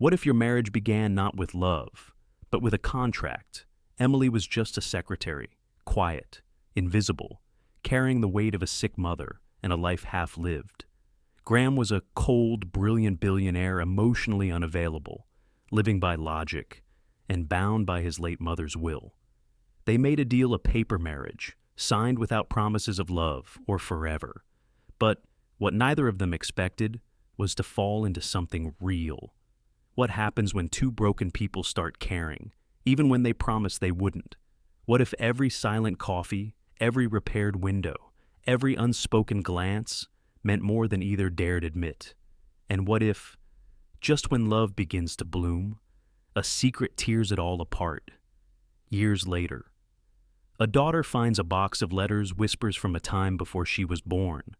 What if your marriage began not with love, but with a contract? Emily was just a secretary, quiet, invisible, carrying the weight of a sick mother and a life half lived. Graham was a cold, brilliant billionaire, emotionally unavailable, living by logic, and bound by his late mother's will. They made a deal, a paper marriage, signed without promises of love or forever. But what neither of them expected was to fall into something real. What happens when two broken people start caring, even when they promised they wouldn't? What if every silent coffee, every repaired window, every unspoken glance meant more than either dared admit? And what if, just when love begins to bloom, a secret tears it all apart? Years later, a daughter finds a box of letters, whispers from a time before she was born.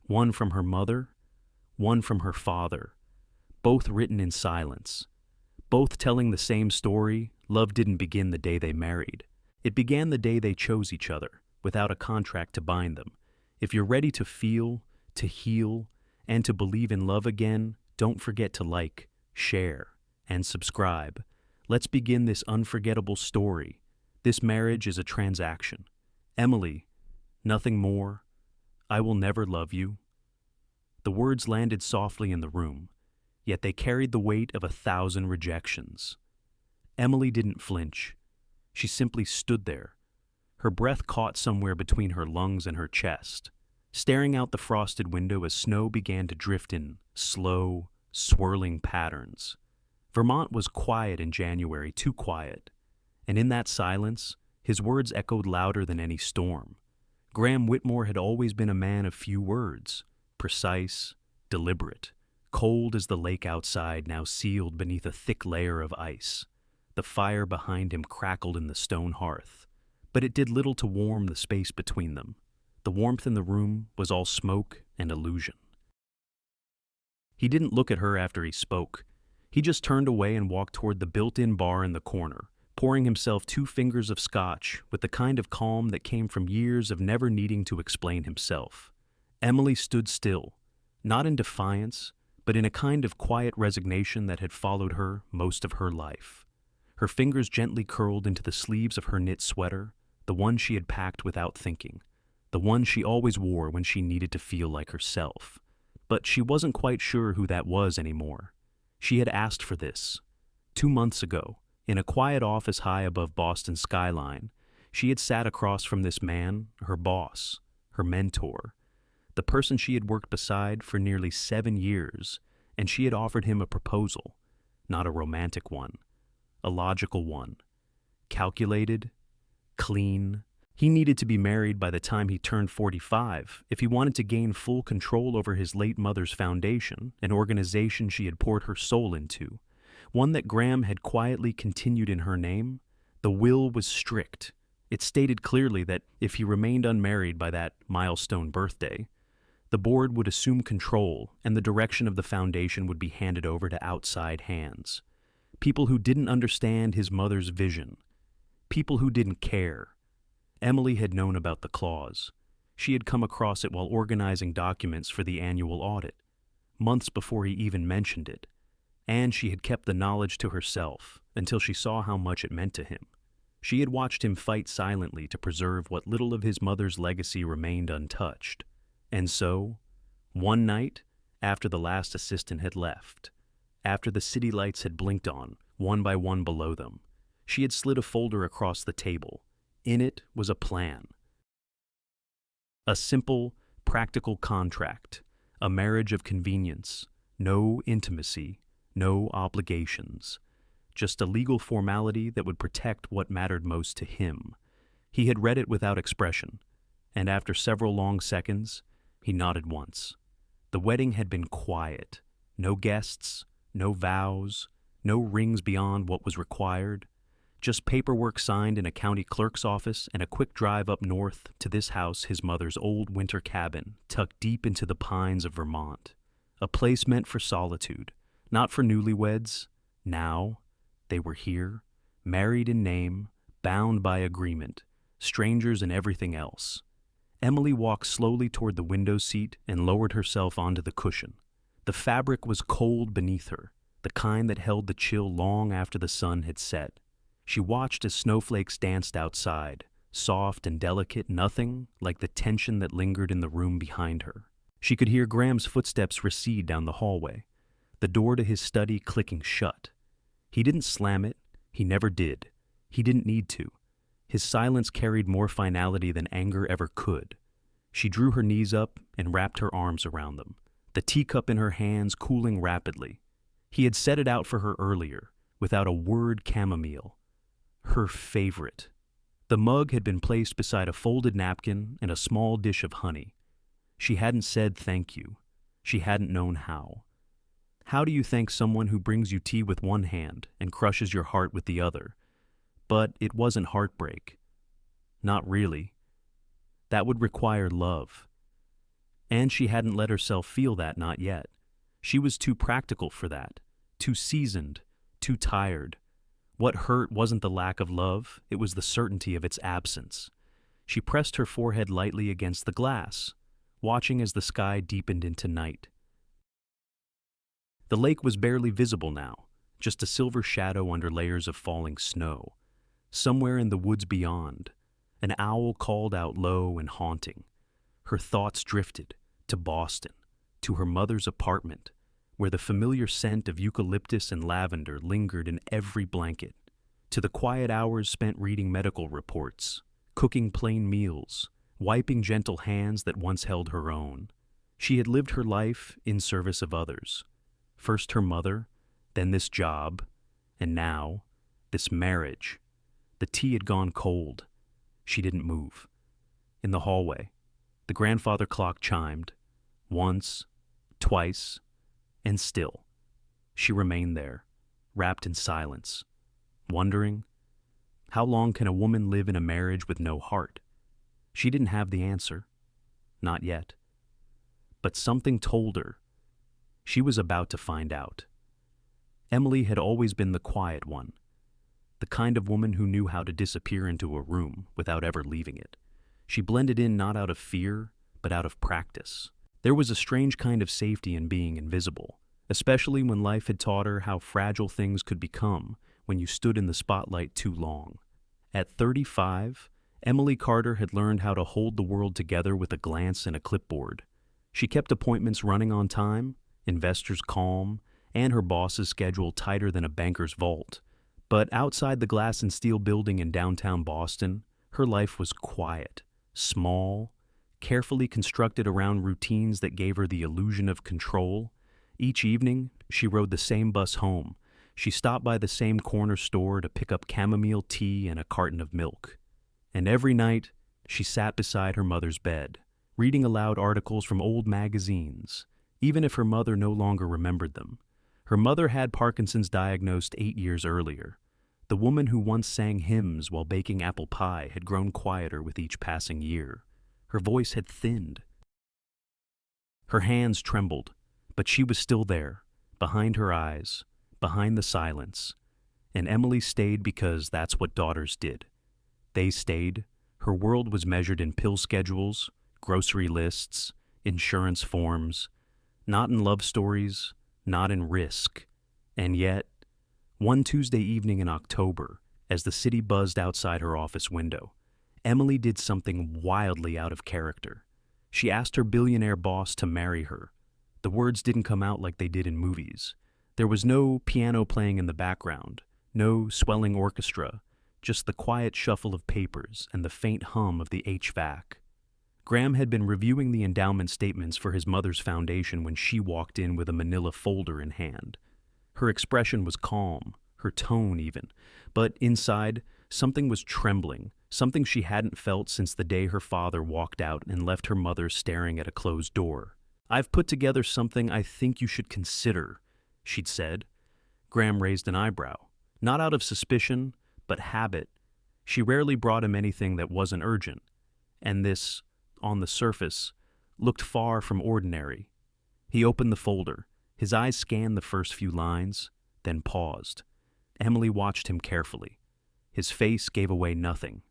One from her mother, one from her father, both written in silence. Both telling the same story: love didn't begin the day they married. It began the day they chose each other, without a contract to bind them. If you're ready to feel, to heal, and to believe in love again, don't forget to like, share, and subscribe. Let's begin this unforgettable story. This marriage is a transaction. Emily, nothing more. I will never love you. The words landed softly in the room, yet they carried the weight of 1,000 rejections. Emily didn't flinch. She simply stood there, her breath caught somewhere between her lungs and her chest, staring out the frosted window as snow began to drift in slow, swirling patterns. Vermont was quiet in January, too quiet, and in that silence, his words echoed louder than any storm. Graham Whitmore had always been a man of few words, precise, deliberate, cold as the lake outside, now sealed beneath a thick layer of ice. The fire behind him crackled in the stone hearth, but it did little to warm the space between them. The warmth in the room was all smoke and illusion. He didn't look at her after he spoke. He just turned away and walked toward the built-in bar in the corner, pouring himself 2 fingers of scotch with the kind of calm that came from years of never needing to explain himself. Emily stood still, not in defiance, but in a kind of quiet resignation that had followed her most of her life. Her fingers gently curled into the sleeves of her knit sweater, the one she had packed without thinking, the one she always wore when she needed to feel like herself. But she wasn't quite sure who that was anymore. She had asked for this. 2 months ago, in a quiet office high above Boston's skyline, she had sat across from this man, her boss, her mentor, the person she had worked beside for nearly 7 years, and she had offered him a proposal, not a romantic one, a logical one, calculated, clean. He needed to be married by the time he turned 45 if he wanted to gain full control over his late mother's foundation, an organization she had poured her soul into, one that Graham had quietly continued in her name. The will was strict. It stated clearly that if he remained unmarried by that milestone birthday, the board would assume control and the direction of the foundation would be handed over to outside hands. People who didn't understand his mother's vision. People who didn't care. Emily had known about the clause. She had come across it while organizing documents for the annual audit, months before he even mentioned it. And she had kept the knowledge to herself until she saw how much it meant to him. She had watched him fight silently to preserve what little of his mother's legacy remained untouched. And so, one night, after the last assistant had left, after the city lights had blinked on, one by one below them, she had slid a folder across the table. In it was a plan. A simple, practical contract, a marriage of convenience, no intimacy, no obligations, just a legal formality that would protect what mattered most to him. He had read it without expression, and after several long seconds, he nodded once. The wedding had been quiet. No guests, no vows, no rings beyond what was required. Just paperwork signed in a county clerk's office and a quick drive up north to this house, his mother's old winter cabin, tucked deep into the pines of Vermont. A place meant for solitude, not for newlyweds. Now, they were here, married in name, bound by agreement, strangers in everything else. Emily walked slowly toward the window seat and lowered herself onto the cushion. The fabric was cold beneath her, the kind that held the chill long after the sun had set. She watched as snowflakes danced outside, soft and delicate, nothing like the tension that lingered in the room behind her. She could hear Graham's footsteps recede down the hallway, the door to his study clicking shut. He didn't slam it. He never did. He didn't need to. His silence carried more finality than anger ever could. She drew her knees up and wrapped her arms around them, the teacup in her hands cooling rapidly. He had set it out for her earlier, without a word chamomile. Her favorite. The mug had been placed beside a folded napkin and a small dish of honey. She hadn't said thank you. She hadn't known how. How do you thank someone who brings you tea with one hand and crushes your heart with the other? But it wasn't heartbreak. Not really. That would require love. And she hadn't let herself feel that, not yet. She was too practical for that, too seasoned, too tired. What hurt wasn't the lack of love, it was the certainty of its absence. She pressed her forehead lightly against the glass, watching as the sky deepened into night. The lake was barely visible now, just a silver shadow under layers of falling snow. Somewhere in the woods beyond, an owl called out low and haunting. Her thoughts drifted to Boston, to her mother's apartment, where the familiar scent of eucalyptus and lavender lingered in every blanket, to the quiet hours spent reading medical reports, cooking plain meals, wiping gentle hands that once held her own. She had lived her life in service of others. First her mother, then this job, and now this marriage. The tea had gone cold. She didn't move. In the hallway, the grandfather clock chimed. Once, twice, and still. She remained there, wrapped in silence, wondering, how long can a woman live in a marriage with no heart? She didn't have the answer. Not yet. But something told her. She was about to find out. Emily had always been the quiet one, the kind of woman who knew how to disappear into a room without ever leaving it. She blended in not out of fear, but out of practice. There was a strange kind of safety in being invisible, especially when life had taught her how fragile things could become when you stood in the spotlight too long. At 35, Emily Carter had learned how to hold the world together with a glance and a clipboard. She kept appointments running on time, investors calm, and her boss's schedule tighter than a banker's vault. But outside the glass and steel building in downtown Boston, her life was quiet, small, carefully constructed around routines that gave her the illusion of control. Each evening, she rode the same bus home. She stopped by the same corner store to pick up chamomile tea and a carton of milk. And every night, she sat beside her mother's bed, reading aloud articles from old magazines, even if her mother no longer remembered them. Her mother had Parkinson's diagnosed 8 years earlier. The woman who once sang hymns while baking apple pie had grown quieter with each passing year. Her voice had thinned. Her hands trembled, but she was still there, behind her eyes, behind the silence. And Emily stayed because that's what daughters did. They stayed. Her world was measured in pill schedules, grocery lists, insurance forms, not in love stories, not in risk. And yet, one Tuesday evening in October, as the city buzzed outside her office window, Emily did something wildly out of character. She asked her billionaire boss to marry her. The words didn't come out like they did in movies. There was no piano playing in the background, no swelling orchestra, just the quiet shuffle of papers and the faint hum of the HVAC. Graham had been reviewing the endowment statements for his mother's foundation when she walked in with a manila folder in hand. Her expression was calm, her tone even, but inside, something was trembling, something she hadn't felt since the day her father walked out and left her mother staring at a closed door. "I've put together something I think you should consider," she'd said. Graham raised an eyebrow, not out of suspicion, but habit. She rarely brought him anything that wasn't urgent, and this, on the surface, looked far from ordinary. He opened the folder. His eyes scanned the first few lines, then paused. Emily watched him carefully. His face gave away nothing.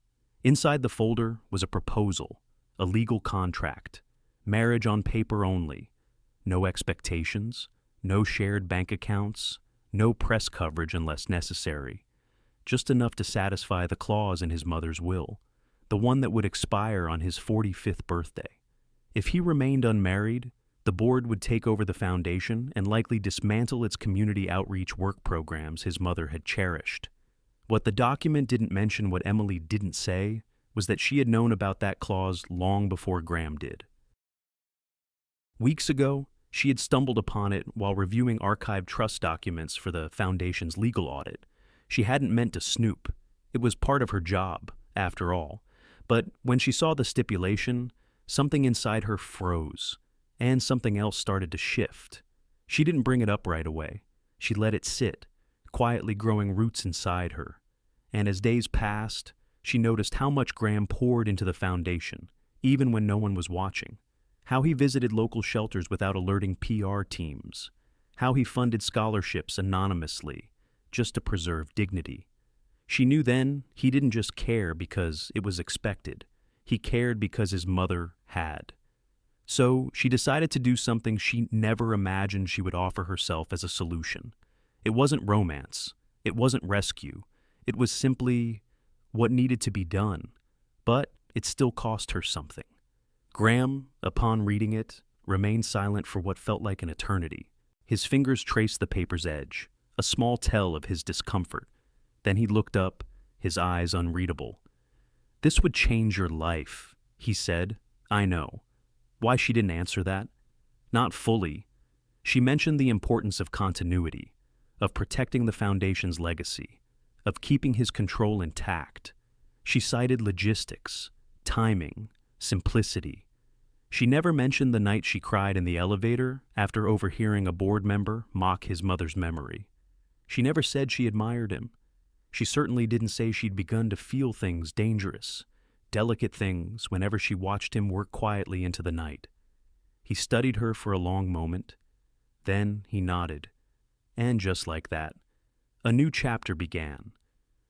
Inside the folder was a proposal, a legal contract, marriage on paper only, no expectations, no shared bank accounts, No press coverage unless necessary. Just enough to satisfy the clause in his mother's will, the one that would expire on his 45th birthday. If he remained unmarried, the board would take over the foundation and likely dismantle its community outreach work programs his mother had cherished. What the document didn't mention, what Emily didn't say, was that she had known about that clause long before Graham did. Weeks ago, she had stumbled upon it while reviewing archived trust documents for the foundation's legal audit. She hadn't meant to snoop. It was part of her job, after all. But when she saw the stipulation, something inside her froze, and something else started to shift. She didn't bring it up right away. She let it sit, quietly growing roots inside her. And as days passed, she noticed how much Graham poured into the foundation, even when no one was watching. How he visited local shelters without alerting PR teams. How he funded scholarships anonymously, just to preserve dignity. She knew then he didn't just care because it was expected. He cared because his mother had. So she decided to do something she never imagined she would offer herself as a solution. It wasn't romance. It wasn't rescue. It was simply what needed to be done. But it still cost her something. Graham, upon reading it, remained silent for what felt like an eternity. His fingers traced the paper's edge, a small tell of his discomfort. Then he looked up, his eyes unreadable. "This would change your life," he said. "I know." Why she didn't answer that? Not fully. She mentioned the importance of continuity, of protecting the foundation's legacy, of keeping his control intact. She cited logistics, timing, simplicity. She never mentioned the night she cried in the elevator after overhearing a board member mock his mother's memory. She never said she admired him. She certainly didn't say she'd begun to feel things dangerous, delicate things whenever she watched him work quietly into the night. He studied her for a long moment. Then he nodded. And just like that, a new chapter began.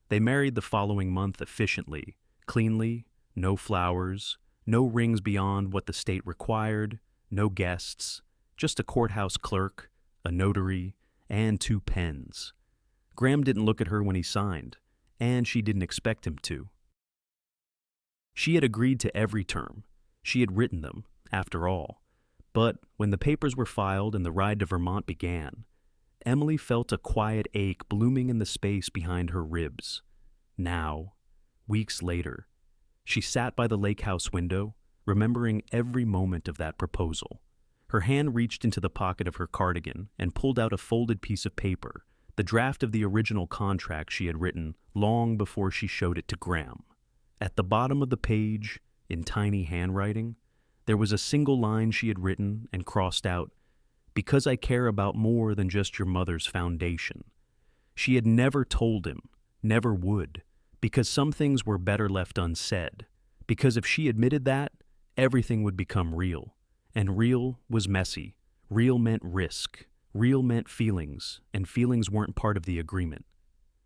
They married the following month efficiently, cleanly, no flowers, no rings beyond what the state required, no guests, just a courthouse clerk, a notary, and 2 pens. Graham didn't look at her when he signed, and she didn't expect him to. She had agreed to every term. She had written them, after all. But when the papers were filed and the ride to Vermont began, Emily felt a quiet ache blooming in the space behind her ribs. Now, weeks later, she sat by the lake house window, remembering every moment of that proposal. Her hand reached into the pocket of her cardigan and pulled out a folded piece of paper, the draft of the original contract she had written long before she showed it to Graham. At the bottom of the page, in tiny handwriting, there was a single line she had written and crossed out, "Because I care about more than just your mother's foundation." She had never told him, never would, because some things were better left unsaid, because if she admitted that, everything would become real. And real was messy. Real meant risk. Real meant feelings, and feelings weren't part of the agreement.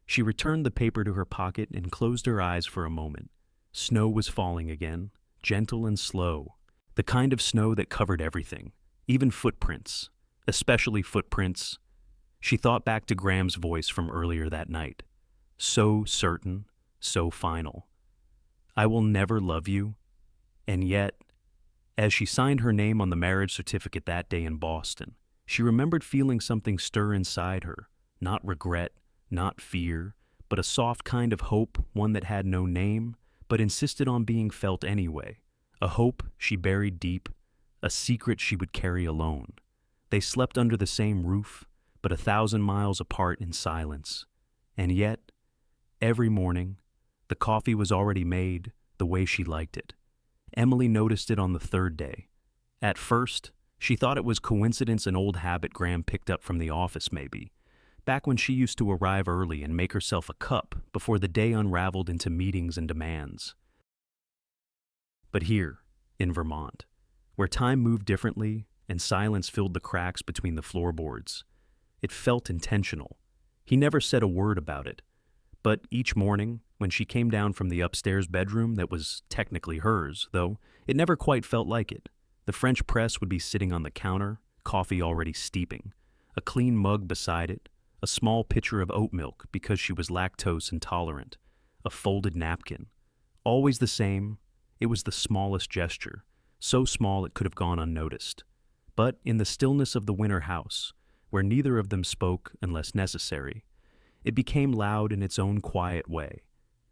She returned the paper to her pocket and closed her eyes for a moment. Snow was falling again, gentle and slow, the kind of snow that covered everything, even footprints, especially footprints. She thought back to Graham's voice from earlier that night. So certain, so final. "I will never love you." And yet, as she signed her name on the marriage certificate that day in Boston, she remembered feeling something stir inside her, not regret, not fear, but a soft kind of hope, one that had no name, but insisted on being felt anyway. A hope she buried deep, a secret she would carry alone. They slept under the same roof, but 1,000 miles apart in silence. And yet, every morning, the coffee was already made the way she liked it. Emily noticed it on the 3rd day. At first, she thought it was coincidence, an old habit Graham picked up from the office maybe, back when she used to arrive early and make herself a cup before the day unraveled into meetings and demands. But here, in Vermont, where time moved differently and silence filled the cracks between the floorboards, it felt intentional. He never said a word about it, but each morning, when she came down from the upstairs bedroom that was technically hers, though it never quite felt like it, the French press would be sitting on the counter, coffee already steeping, a clean mug beside it, a small pitcher of oat milk because she was lactose intolerant, a folded napkin. Always the same, it was the smallest gesture, so small it could have gone unnoticed. But in the stillness of the winter house, where neither of them spoke unless necessary, it became loud in its own quiet way.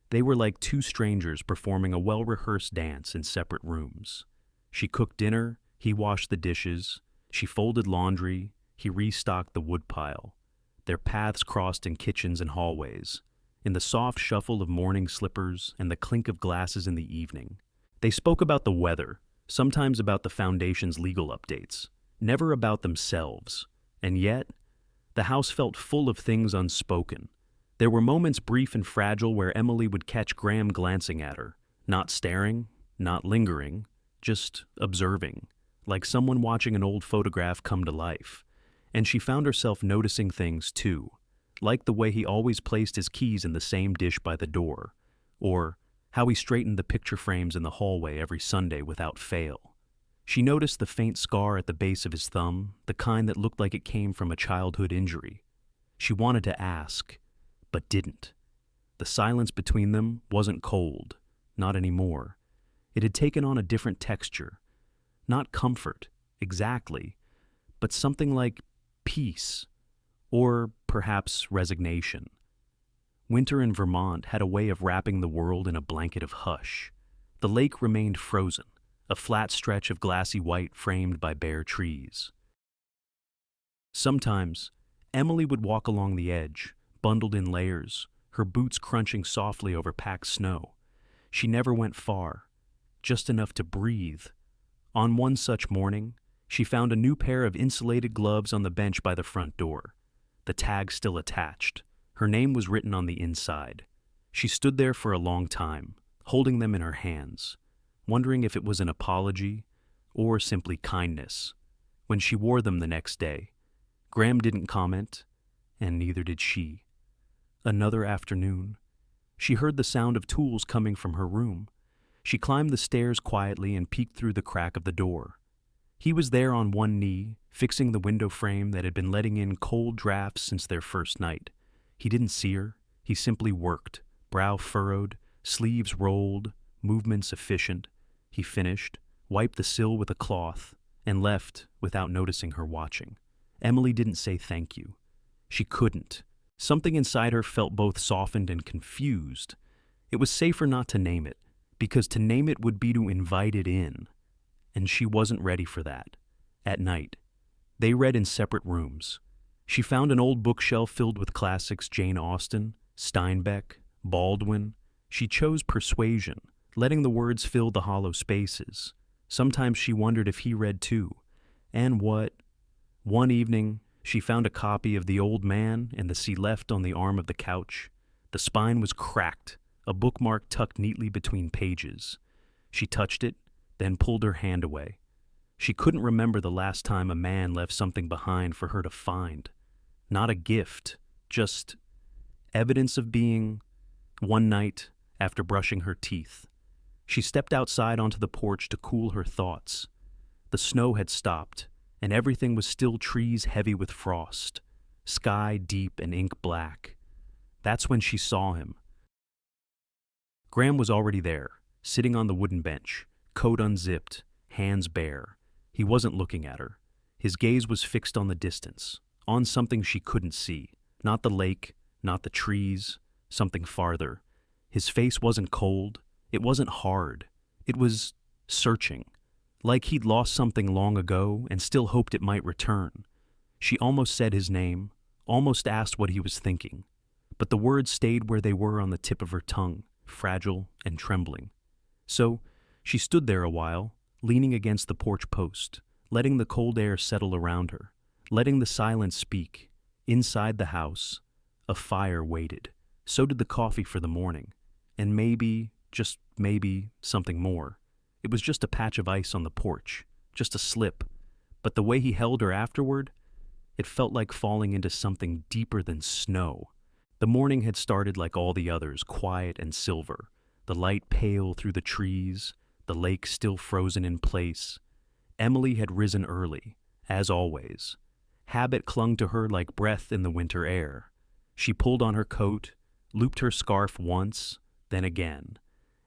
They were like two strangers performing a well-rehearsed dance in separate rooms. She cooked dinner, he washed the dishes, she folded laundry, he restocked the woodpile. Their paths crossed in kitchens and hallways, in the soft shuffle of morning slippers and the clink of glasses in the evening. They spoke about the weather, sometimes about the foundation's legal updates, never about themselves. And yet, the house felt full of things unspoken. There were moments brief and fragile where Emily would catch Graham glancing at her, not staring, not lingering, just observing, like someone watching an old photograph come to life. And she found herself noticing things too, like the way he always placed his keys in the same dish by the door, or how he straightened the picture frames in the hallway every Sunday without fail. She noticed the faint scar at the base of his thumb, the kind that looked like it came from a childhood injury. She wanted to ask, but didn't. The silence between them wasn't cold, not anymore. It had taken on a different texture. Not comfort, exactly, but something like peace, or perhaps resignation. Winter in Vermont had a way of wrapping the world in a blanket of hush. The lake remained frozen, a flat stretch of glassy white framed by bare trees. Sometimes, Emily would walk along the edge, bundled in layers, her boots crunching softly over packed snow. She never went far, just enough to breathe. On one such morning, she found a new pair of insulated gloves on the bench by the front door, the tag still attached. Her name was written on the inside. She stood there for a long time, holding them in her hands, wondering if it was an apology or simply kindness. When she wore them the next day, Graham didn't comment, and neither did she. Another afternoon, she heard the sound of tools coming from her room. She climbed the stairs quietly and peeked through the crack of the door. He was there on one knee, fixing the window frame that had been letting in cold drafts since their first night. He didn't see her. He simply worked, brow furrowed, sleeves rolled, movements efficient. He finished, wiped the sill with a cloth, and left without noticing her watching. Emily didn't say thank you. She couldn't. Something inside her felt both softened and confused. It was safer not to name it, because to name it would be to invite it in. And she wasn't ready for that. At night, they read in separate rooms. She found an old bookshelf filled with classics: Jane Austen, Steinbeck, Baldwin. She chose Persuasion, letting the words fill the hollow spaces. Sometimes she wondered if he read too. And what? One evening, she found a copy of The Old Man and the Sea Left on the arm of the couch. The spine was cracked, a bookmark tucked neatly between pages. She touched it, then pulled her hand away. She couldn't remember the last time a man left something behind for her to find. Not a gift, just evidence of being. One night, after brushing her teeth, she stepped outside onto the porch to cool her thoughts. The snow had stopped, and everything was still trees heavy with frost, sky deep and ink black. That's when she saw him. Graham was already there, sitting on the wooden bench, coat unzipped, hands bare. He wasn't looking at her. His gaze was fixed on the distance, on something she couldn't see. Not the lake, not the trees, something farther. His face wasn't cold. It wasn't hard. It was searching, like he'd lost something long ago and still hoped it might return. She almost said his name, almost asked what he was thinking, but the words stayed where they were on the tip of her tongue, fragile and trembling. So she stood there a while, leaning against the porch post, letting the cold air settle around her, letting the silence speak. Inside the house, a fire waited. So did the coffee for the morning, and maybe, just maybe, something more. It was just a patch of ice on the porch, just a slip, but the way he held her afterward, it felt like falling into something deeper than snow. The morning had started like all the others, quiet and silver, the light pale through the trees, the lake still frozen in place. Emily had risen early, as always, Habit clung to her like breath in the winter air. She pulled on her coat, looped her scarf once, then again,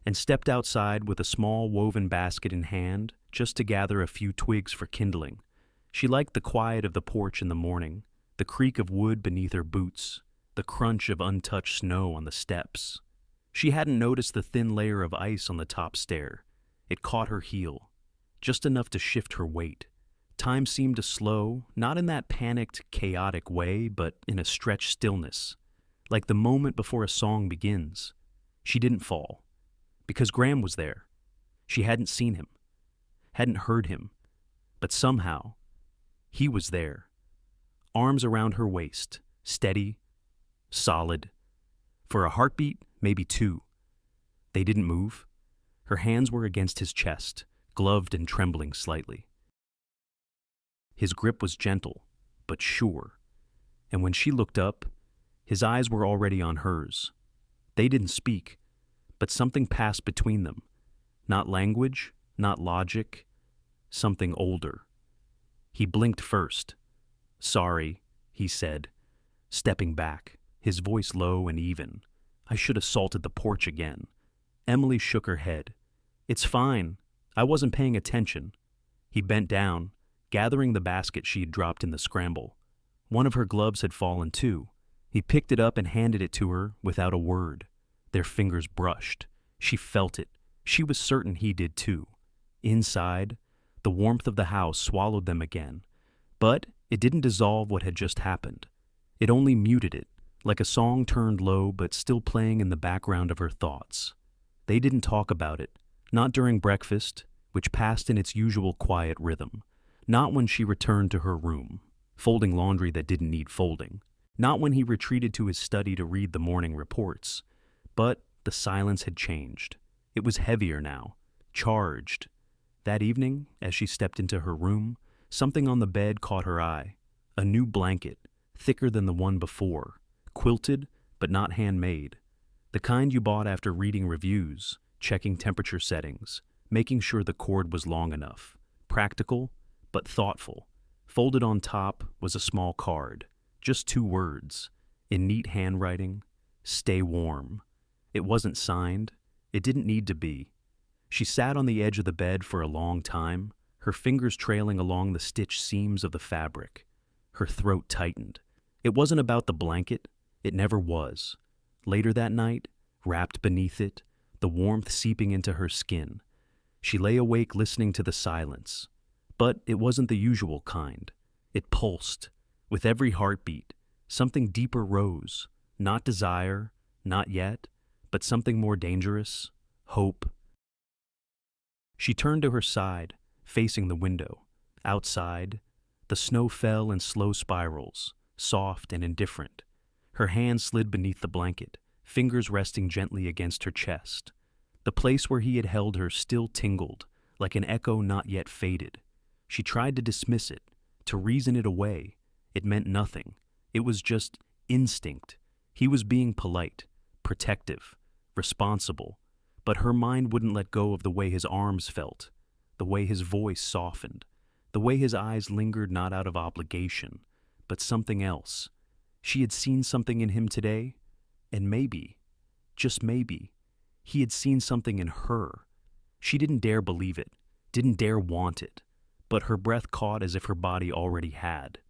and stepped outside with a small woven basket in hand just to gather a few twigs for kindling. She liked the quiet of the porch in the morning, the creak of wood beneath her boots, the crunch of untouched snow on the steps. She hadn't noticed the thin layer of ice on the top stair. It caught her heel, just enough to shift her weight. Time seemed to slow, not in that panicked, chaotic way, but in a stretched stillness, like the moment before a song begins. She didn't fall, because Graham was there. She hadn't seen him, hadn't heard him, but somehow, he was there. Arms around her waist, steady, solid. For a heartbeat, maybe two. They didn't move. Her hands were against his chest, gloved and trembling slightly. His grip was gentle, but sure, and when she looked up, his eyes were already on hers. They didn't speak, but something passed between them. Not language, not logic, something older. He blinked first. "Sorry," he said, stepping back, his voice low and even. "I should have salted the porch again." Emily shook her head. "It's fine. I wasn't paying attention." He bent down, gathering the basket she had dropped in the scramble. One of her gloves had fallen too. He picked it up and handed it to her without a word. Their fingers brushed. She felt it. She was certain he did too. Inside, the warmth of the house swallowed them again. But it didn't dissolve what had just happened. It only muted it, like a song turned low but still playing in the background of her thoughts. They didn't talk about it, not during breakfast, which passed in its usual quiet rhythm. Not when she returned to her room, folding laundry that didn't need folding. Not when he retreated to his study to read the morning reports. But the silence had changed. It was heavier now, charged. That evening, as she stepped into her room, something on the bed caught her eye. A new blanket, thicker than the one before, quilted but not handmade. The kind you bought after reading reviews, checking temperature settings, making sure the cord was long enough. Practical, but thoughtful. Folded on top was a small card, just 2 words, in neat handwriting, "Stay warm." It wasn't signed. It didn't need to be. She sat on the edge of the bed for a long time, her fingers trailing along the stitched seams of the fabric. Her throat tightened. It wasn't about the blanket. It never was. Later that night, wrapped beneath it, the warmth seeping into her skin, she lay awake listening to the silence. But it wasn't the usual kind. It pulsed. With every heartbeat, something deeper rose. Not desire, not yet, but something more dangerous. Hope. She turned to her side, facing the window. Outside, the snow fell in slow spirals, soft and indifferent. Her hand slid beneath the blanket, fingers resting gently against her chest. The place where he had held her still tingled, like an echo not yet faded. She tried to dismiss it, to reason it away. It meant nothing. It was just instinct. He was being polite, protective, responsible. But her mind wouldn't let go of the way his arms felt, the way his voice softened, the way his eyes lingered not out of obligation, but something else. She had seen something in him today, and maybe, just maybe, he had seen something in her. She didn't dare believe it, didn't dare want it. But her breath caught as if her body already had.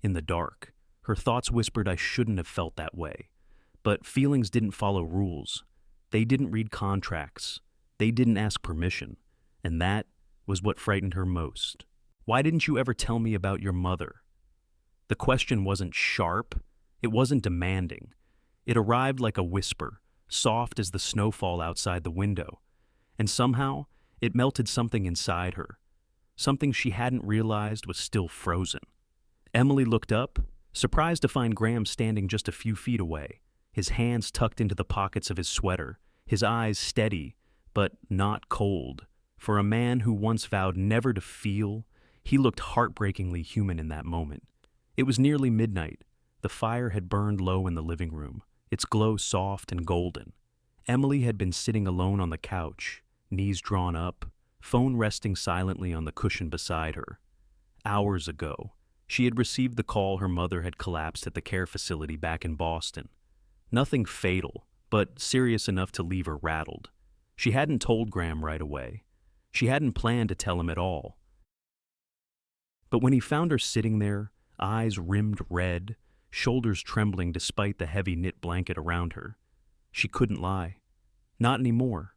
In the dark, her thoughts whispered I shouldn't have felt that way. But feelings didn't follow rules. They didn't read contracts. They didn't ask permission. And that was what frightened her most. "Why didn't you ever tell me about your mother?" The question wasn't sharp. It wasn't demanding. It arrived like a whisper, soft as the snowfall outside the window. And somehow, it melted something inside her. Something she hadn't realized was still frozen. Emily looked up, surprised to find Graham standing just a few feet away, his hands tucked into the pockets of his sweater, his eyes steady, but not cold. For a man who once vowed never to feel, he looked heartbreakingly human in that moment. It was nearly midnight. The fire had burned low in the living room, its glow soft and golden. Emily had been sitting alone on the couch, knees drawn up, phone resting silently on the cushion beside her. Hours ago, She had received the call her mother had collapsed at the care facility back in Boston. Nothing fatal, but serious enough to leave her rattled. She hadn't told Graham right away. She hadn't planned to tell him at all. But when he found her sitting there, eyes rimmed red, shoulders trembling despite the heavy knit blanket around her, she couldn't lie. Not anymore.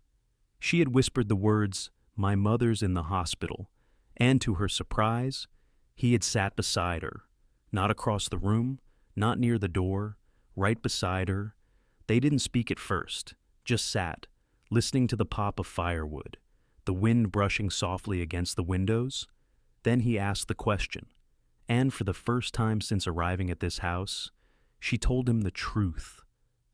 She had whispered the words, "My mother's in the hospital," and to her surprise, he had sat beside her, not across the room, not near the door, right beside her. They didn't speak at first, just sat, listening to the pop of firewood, the wind brushing softly against the windows. Then he asked the question, and for the first time since arriving at this house, she told him the truth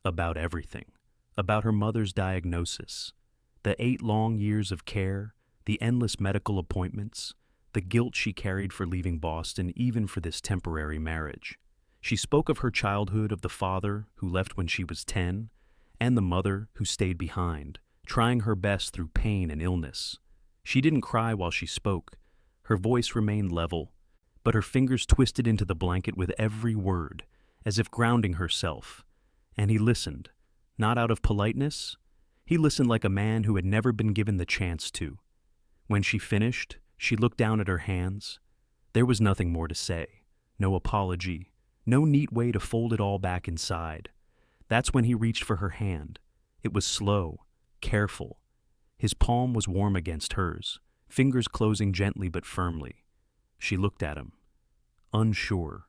about everything, about her mother's diagnosis, the 8 long years of care, the endless medical appointments, the guilt she carried for leaving Boston even for this temporary marriage. She spoke of her childhood, of the father who left when she was 10, and the mother who stayed behind, trying her best through pain and illness. She didn't cry while she spoke. Her voice remained level, but her fingers twisted into the blanket with every word, as if grounding herself. And he listened, not out of politeness. He listened like a man who had never been given the chance to. When she finished, she looked down at her hands. There was nothing more to say, no apology, no neat way to fold it all back inside. That's when he reached for her hand. It was slow, careful. His palm was warm against hers, fingers closing gently but firmly. She looked at him, unsure.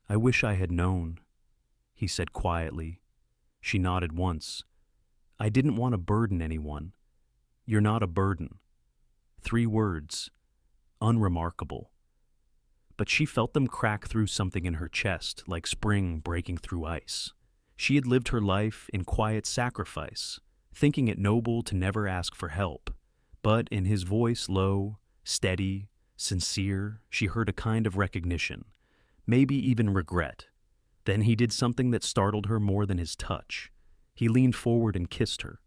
"I wish I had known," he said quietly. She nodded once. "I didn't want to burden anyone." "You're not a burden." 3 words, unremarkable. But she felt them crack through something in her chest, like spring breaking through ice. She had lived her life in quiet sacrifice, thinking it noble to never ask for help. But in his voice, low, steady, sincere, she heard a kind of recognition, maybe even regret. Then he did something that startled her more than his touch. He leaned forward and kissed her.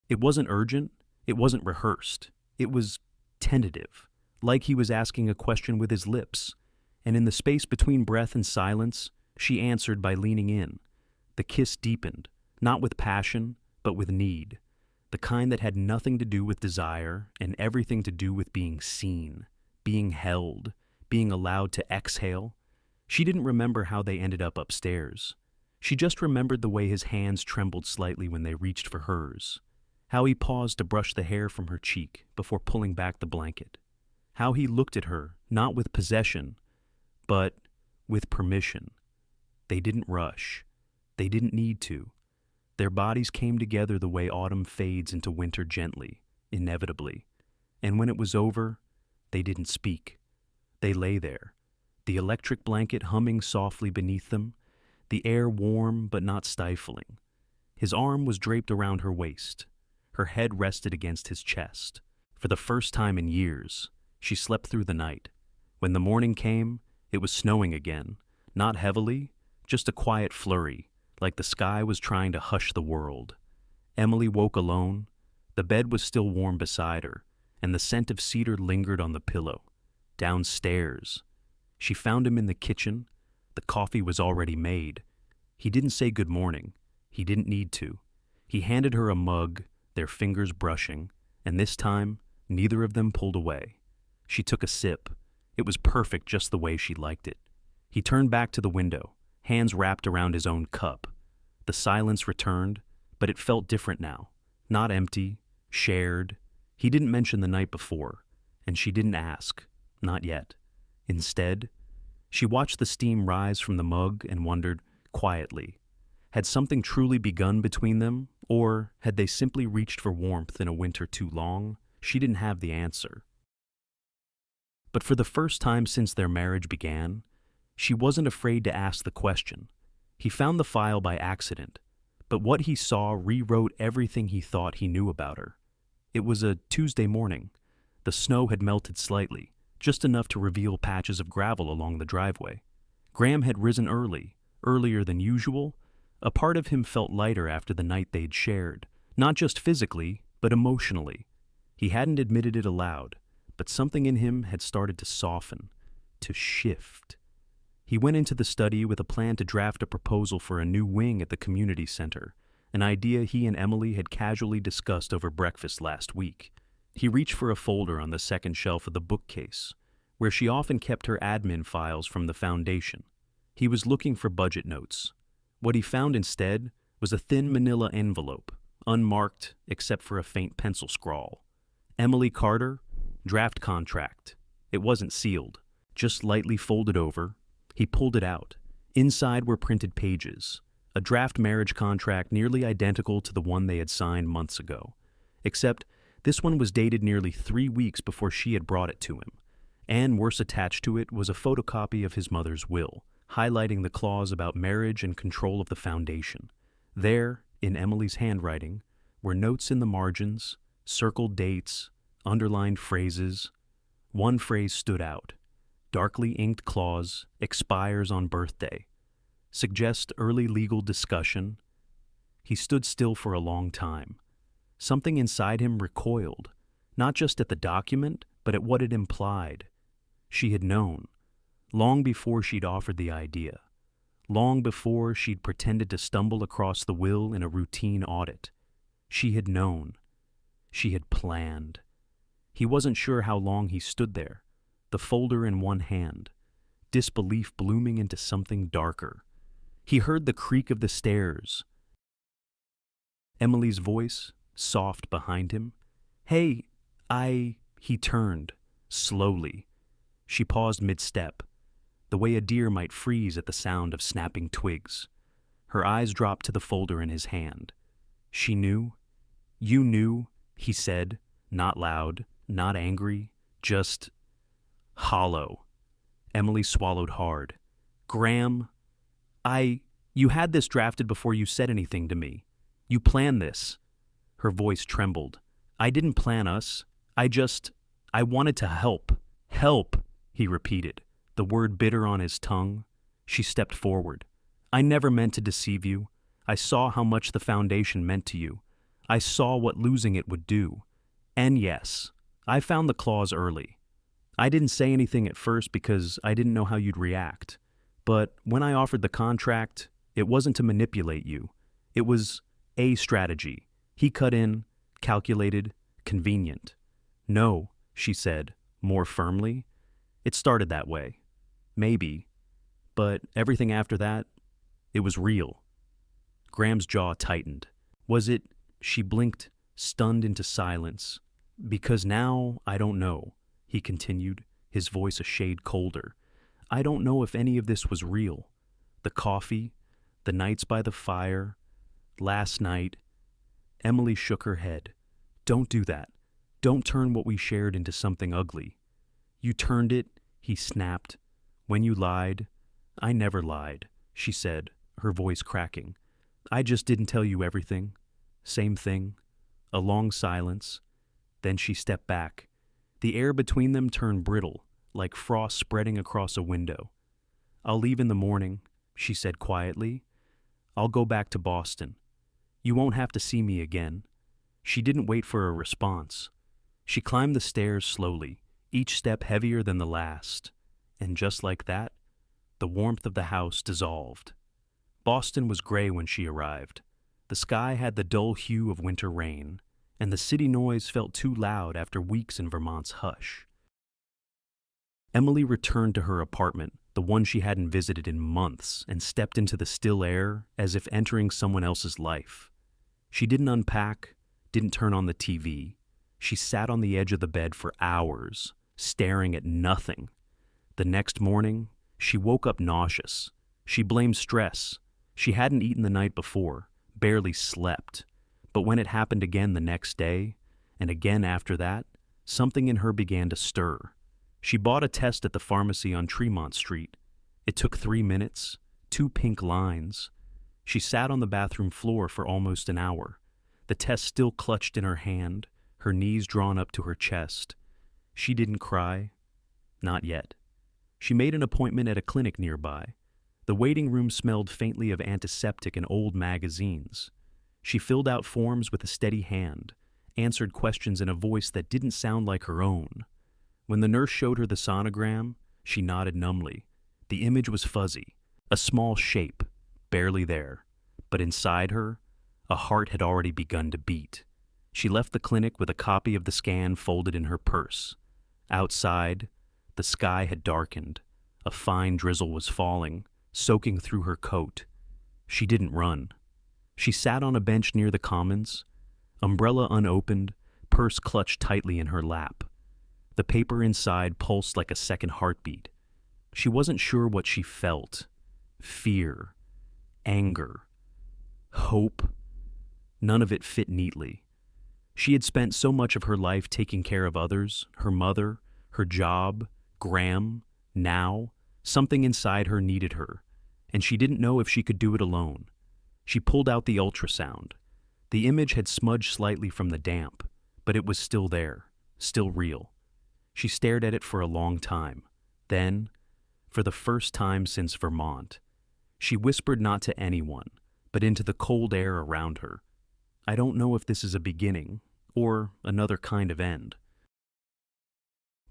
It wasn't urgent, it wasn't rehearsed. It was tentative, like he was asking a question with his lips. And in the space between breath and silence, she answered by leaning in. The kiss deepened, not with passion, but with need. The kind that had nothing to do with desire and everything to do with being seen, being held, being allowed to exhale. She didn't remember how they ended up upstairs. She just remembered the way his hands trembled slightly when they reached for hers, how he paused to brush the hair from her cheek before pulling back the blanket, how he looked at her, not with possession, but with permission. They didn't rush. They didn't need to. Their bodies came together the way autumn fades into winter gently, inevitably. And when it was over, they didn't speak. They lay there, the electric blanket humming softly beneath them, the air warm but not stifling. His arm was draped around her waist. Her head rested against his chest. For the first time in years, she slept through the night. When the morning came, it was snowing again, not heavily, just a quiet flurry, like the sky was trying to hush the world. Emily woke alone. The bed was still warm beside her, and the scent of cedar lingered on the pillow. Downstairs, she found him in the kitchen. The coffee was already made. He didn't say good morning. He didn't need to. He handed her a mug, their fingers brushing, and this time, neither of them pulled away. She took a sip. It was perfect just the way she liked it. He turned back to the window, hands wrapped around his own cup. The silence returned, but it felt different now. Not empty, shared. He didn't mention the night before, and she didn't ask. Not yet. Instead, she watched the steam rise from the mug and wondered, quietly, had something truly begun between them, or had they simply reached for warmth in a winter too long? She didn't have the answer. But for the first time since their marriage began, she wasn't afraid to ask the question. He found the file by accident, but what he saw rewrote everything he thought he knew about her. It was a Tuesday morning. The snow had melted slightly, just enough to reveal patches of gravel along the driveway. Graham had risen early, earlier than usual. A part of him felt lighter after the night they'd shared, not just physically, but emotionally. He hadn't admitted it aloud, but something in him had started to soften. to shift. He went into the study with a plan to draft a proposal for a new wing at the community center, an idea he and Emily had casually discussed over breakfast last week. He reached for a folder on the second shelf of the bookcase, where she often kept her admin files from the foundation. He was looking for budget notes. What he found instead was a thin manila envelope, unmarked except for a faint pencil scrawl. Emily Carter, draft contract. It wasn't sealed, just lightly folded over. He pulled it out. Inside were printed pages, a draft marriage contract nearly identical to the one they had signed months ago, except this one was dated nearly 3 weeks before she had brought it to him, and worse attached to it was a photocopy of his mother's will, highlighting the clause about marriage and control of the foundation. There, in Emily's handwriting, were notes in the margins, circled dates, underlined phrases. One phrase stood out. Darkly inked clause, expires on birthday. Suggest early legal discussion. He stood still for a long time. Something inside him recoiled, not just at the document, but at what it implied. She had known, long before she'd offered the idea, long before she'd pretended to stumble across the will in a routine audit. She had known. She had planned. He wasn't sure how long he stood there, the folder in one hand, disbelief blooming into something darker. He heard the creak of the stairs. Emily's voice, soft behind him. "Hey, He turned, slowly. She paused mid-step, the way a deer might freeze at the sound of snapping twigs. Her eyes dropped to the folder in his hand. She knew. "You knew," he said, not loud, not angry, just hollow. Emily swallowed hard. "Graham, you had this drafted before you said anything to me. You planned this." Her voice trembled. "I didn't plan us. I wanted to help." "Help," he repeated, the word bitter on his tongue. She stepped forward. "I never meant to deceive you. I saw how much the foundation meant to you. I saw what losing it would do. And yes, I found the clause early. I didn't say anything at first because I didn't know how you'd react. But when I offered the contract, it wasn't to manipulate you. It was a strategy." He cut in, calculated, convenient. "No," she said, more firmly. "It started that way. Maybe. But everything after that, it was real." Graham's jaw tightened. "Was it?" She blinked, stunned into silence. "Because now I don't know," he continued, his voice a shade colder. "I don't know if any of this was real. The coffee, the nights by the fire, last night." Emily shook her head. "Don't do that. Don't turn what we shared into something ugly." "You turned it," he snapped. "When you lied." "I never lied," she said, her voice cracking. "I just didn't tell you everything." Same thing. A long silence. Then she stepped back. The air between them turned brittle, like frost spreading across a window. "I'll leave in the morning," she said quietly. "I'll go back to Boston. You won't have to see me again." She didn't wait for a response. She climbed the stairs slowly, each step heavier than the last. And just like that, the warmth of the house dissolved. Boston was gray when she arrived. The sky had the dull hue of winter rain, and the city noise felt too loud after weeks in Vermont's hush. Emily returned to her apartment, the one she hadn't visited in months, and stepped into the still air as if entering someone else's life. She didn't unpack, didn't turn on the TV. She sat on the edge of the bed for hours, staring at nothing. The next morning, she woke up nauseous. She blamed stress. She hadn't eaten the night before, barely slept. But when it happened again the next day, and again after that, something in her began to stir. She bought a test at the pharmacy on Tremont Street. It took 3 minutes, 2 pink lines. She sat on the bathroom floor for almost an hour, the test still clutched in her hand, her knees drawn up to her chest. She didn't cry. Not yet. She made an appointment at a clinic nearby. The waiting room smelled faintly of antiseptic and old magazines. She filled out forms with a steady hand, answered questions in a voice that didn't sound like her own. When the nurse showed her the sonogram, She nodded numbly. The image was fuzzy, a small shape, barely there. But inside her, a heart had already begun to beat. She left the clinic with a copy of the scan folded in her purse. Outside, the sky had darkened. A fine drizzle was falling, soaking through her coat. She didn't run. She sat on a bench near the commons, umbrella unopened, purse clutched tightly in her lap. The paper inside pulsed like a second heartbeat. She wasn't sure what she felt. Fear, anger, hope. None of it fit neatly. She had spent so much of her life taking care of others, her mother, her job, Graham. Now, something inside her needed her, and she didn't know if she could do it alone. She pulled out the ultrasound. The image had smudged slightly from the damp, but it was still there, still real. She stared at it for a long time. Then, for the first time since Vermont, she whispered not to anyone, but into the cold air around her. I don't know if this is a beginning or another kind of end.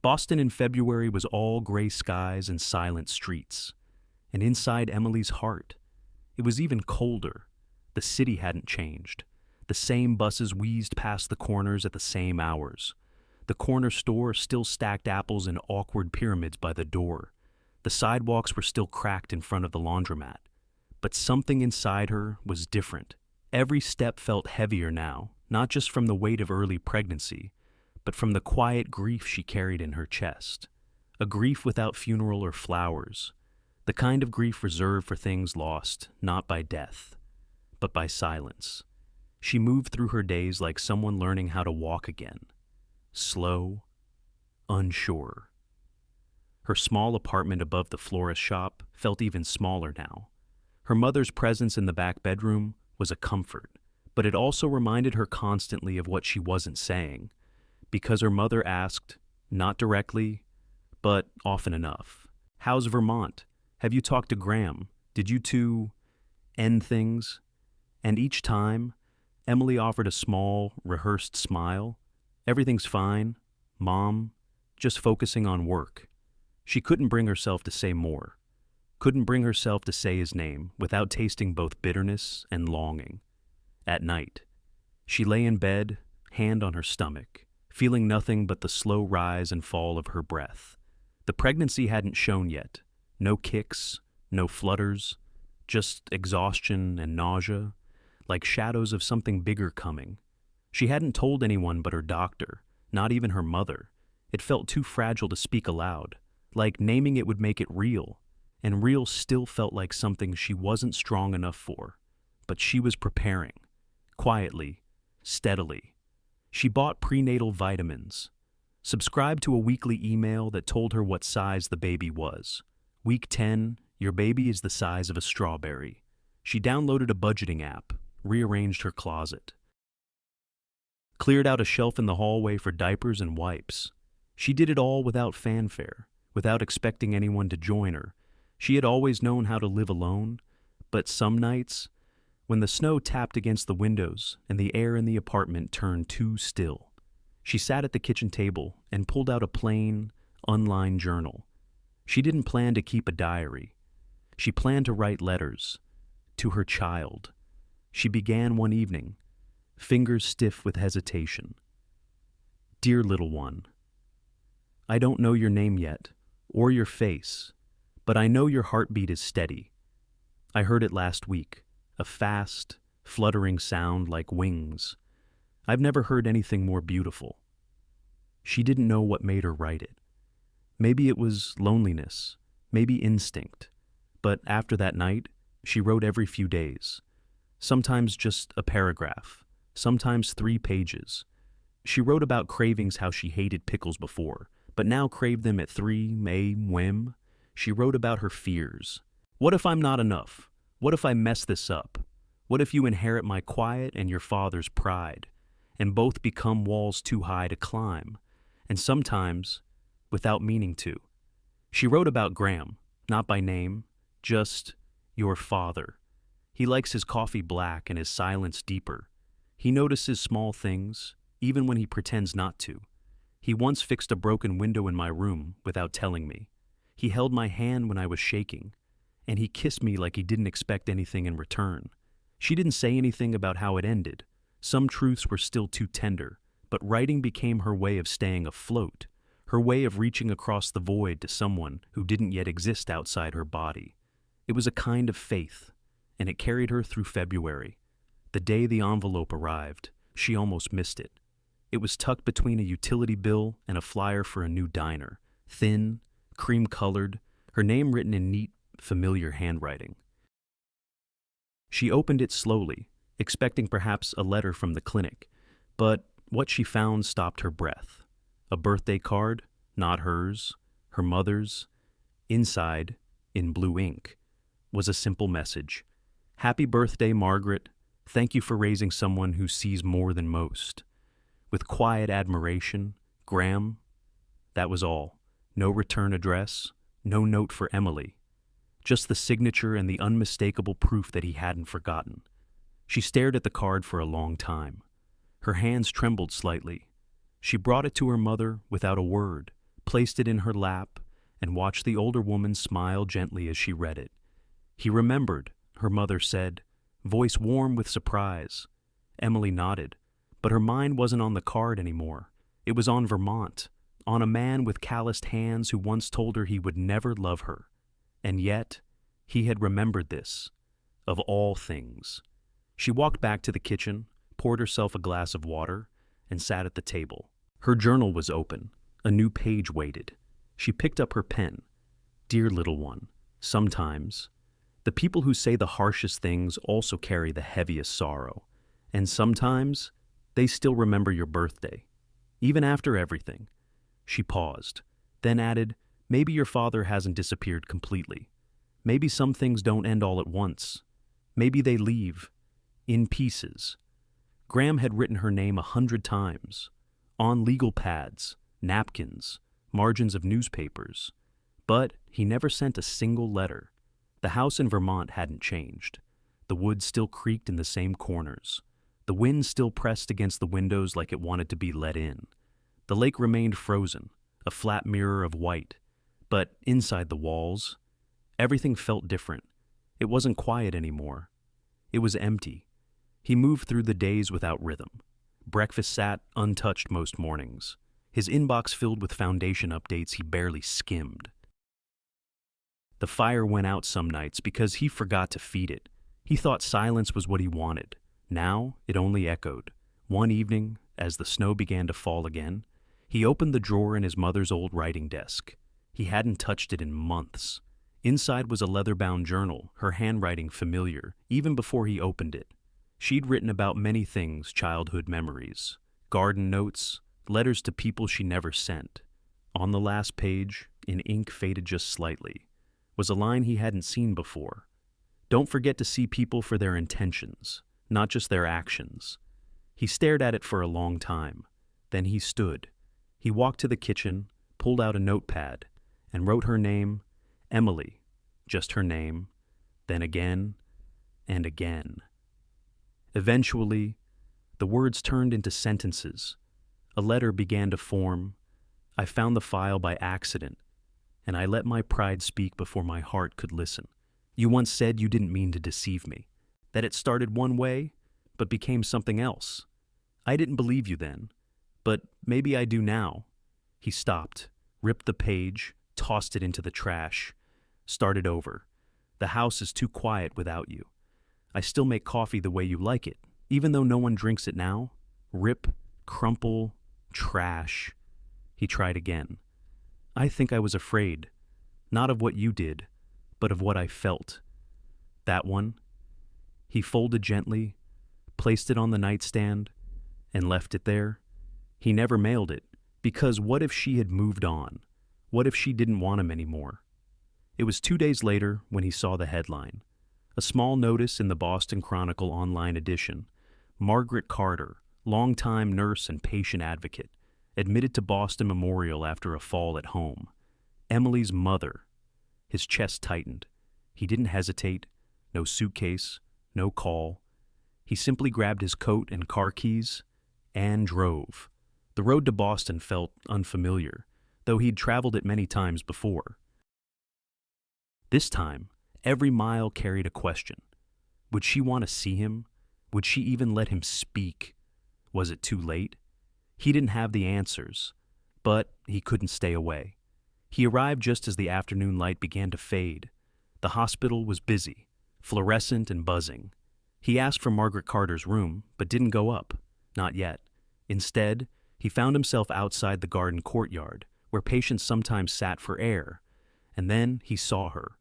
Boston in February was all gray skies and silent streets. And inside Emily's heart, it was even colder. The city hadn't changed. The same buses wheezed past the corners at the same hours. The corner store still stacked apples in awkward pyramids by the door. The sidewalks were still cracked in front of the laundromat. But something inside her was different. Every step felt heavier now, not just from the weight of early pregnancy, but from the quiet grief she carried in her chest. A grief without funeral or flowers. The kind of grief reserved for things lost, not by death, but by silence. She moved through her days like someone learning how to walk again. Slow, unsure. Her small apartment above the florist shop felt even smaller now. Her mother's presence in the back bedroom was a comfort, but it also reminded her constantly of what she wasn't saying, because her mother asked, not directly, but often enough, "How's Vermont? Have you talked to Graham? Did you two end things?" And each time, Emily offered a small, rehearsed smile. "Everything's fine, Mom, just focusing on work." She couldn't bring herself to say more. Couldn't bring herself to say his name without tasting both bitterness and longing. At night, she lay in bed, hand on her stomach, feeling nothing but the slow rise and fall of her breath. The pregnancy hadn't shown yet. No kicks, no flutters, just exhaustion and nausea, like shadows of something bigger coming. She hadn't told anyone but her doctor, not even her mother. It felt too fragile to speak aloud, like naming it would make it real. And real still felt like something she wasn't strong enough for. But she was preparing, quietly, steadily. She bought prenatal vitamins, subscribed to a weekly email that told her what size the baby was. Week 10, your baby is the size of a strawberry. She downloaded a budgeting app, rearranged her closet, cleared out a shelf in the hallway for diapers and wipes. She did it all without fanfare, without expecting anyone to join her. She had always known how to live alone, but some nights, when the snow tapped against the windows and the air in the apartment turned too still, she sat at the kitchen table and pulled out a plain, unlined journal. She didn't plan to keep a diary. She planned to write letters to her child. She began one evening, fingers stiff with hesitation. "Dear little one, I don't know your name yet, or your face, but I know your heartbeat is steady. I heard it last week, a fast, fluttering sound like wings. I've never heard anything more beautiful." She didn't know what made her write it. Maybe it was loneliness, maybe instinct. But after that night, she wrote every few days. Sometimes just a paragraph, sometimes 3 pages. She wrote about cravings, how she hated pickles before, but now craved them at 3 whim. She wrote about her fears. What if I'm not enough? What if I mess this up? What if you inherit my quiet and your father's pride, and both become walls too high to climb? And sometimes, without meaning to. She wrote about Graham, not by name, just your father. He likes his coffee black and his silence deeper. He notices small things, even when he pretends not to. He once fixed a broken window in my room without telling me. He held my hand when I was shaking, and he kissed me like he didn't expect anything in return. She didn't say anything about how it ended. Some truths were still too tender, but writing became her way of staying afloat, her way of reaching across the void to someone who didn't yet exist outside her body. It was a kind of faith, and it carried her through February. The day the envelope arrived, she almost missed it. It was tucked between a utility bill and a flyer for a new diner, thin, cream-colored, her name written in neat, familiar handwriting. She opened it slowly, expecting perhaps a letter from the clinic, but what she found stopped her breath. A birthday card, not hers, her mother's. Inside, in blue ink, was a simple message. "Happy birthday, Margaret. Thank you for raising someone who sees more than most." With quiet admiration, Graham. That was all. No return address, no note for Emily. Just the signature and the unmistakable proof that he hadn't forgotten. She stared at the card for a long time. Her hands trembled slightly. She brought it to her mother without a word, placed it in her lap, and watched the older woman smile gently as she read it. "He remembered," her mother said, voice warm with surprise. Emily nodded, but her mind wasn't on the card anymore. It was on Vermont, on a man with calloused hands who once told her he would never love her. And yet, he had remembered this, of all things. She walked back to the kitchen, poured herself a glass of water, and sat at the table. Her journal was open. A new page waited. She picked up her pen. "Dear little one, sometimes the people who say the harshest things also carry the heaviest sorrow. And sometimes they still remember your birthday, even after everything." She paused, then added, "Maybe your father hasn't disappeared completely. Maybe some things don't end all at once. Maybe they leave, in pieces." Graham had written her name 100 times, on legal pads, napkins, margins of newspapers. But he never sent a single letter. The house in Vermont hadn't changed. The wood still creaked in the same corners. The wind still pressed against the windows like it wanted to be let in. The lake remained frozen, a flat mirror of white. But inside the walls, everything felt different. It wasn't quiet anymore. It was empty. He moved through the days without rhythm. Breakfast sat untouched most mornings, his inbox filled with foundation updates he barely skimmed. The fire went out some nights because he forgot to feed it. He thought silence was what he wanted. Now it only echoed. One evening, as the snow began to fall again, he opened the drawer in his mother's old writing desk. He hadn't touched it in months. Inside was a leather-bound journal, her handwriting familiar, even before he opened it. She'd written about many things, childhood memories, garden notes, letters to people she never sent. On the last page, in ink faded just slightly, was a line he hadn't seen before. "Don't forget to see people for their intentions, not just their actions." He stared at it for a long time. Then he stood. He walked to the kitchen, pulled out a notepad, and wrote her name, Emily, just her name, then again and again. Eventually, the words turned into sentences. A letter began to form. "I found the file by accident, and I let my pride speak before my heart could listen. You once said you didn't mean to deceive me, that it started one way, but became something else. I didn't believe you then, but maybe I do now." He stopped, ripped the page, tossed it into the trash, started over. "The house is too quiet without you. I still make coffee the way you like it, even though no one drinks it now." Rip, crumple, trash. He tried again. "I think I was afraid, not of what you did, but of what I felt." That one. He folded gently, placed it on the nightstand, and left it there. He never mailed it, because what if she had moved on? What if she didn't want him anymore? It was 2 days later when he saw the headline. A small notice in the Boston Chronicle online edition. Margaret Carter, longtime nurse and patient advocate, admitted to Boston Memorial after a fall at home. Emily's mother. His chest tightened. He didn't hesitate. No suitcase, no call. He simply grabbed his coat and car keys and drove. The road to Boston felt unfamiliar, though he'd traveled it many times before. This time, every mile carried a question. Would she want to see him? Would she even let him speak? Was it too late? He didn't have the answers, but he couldn't stay away. He arrived just as the afternoon light began to fade. The hospital was busy, fluorescent and buzzing. He asked for Margaret Carter's room, but didn't go up. Not yet. Instead, he found himself outside the garden courtyard, where patients sometimes sat for air. And then he saw her.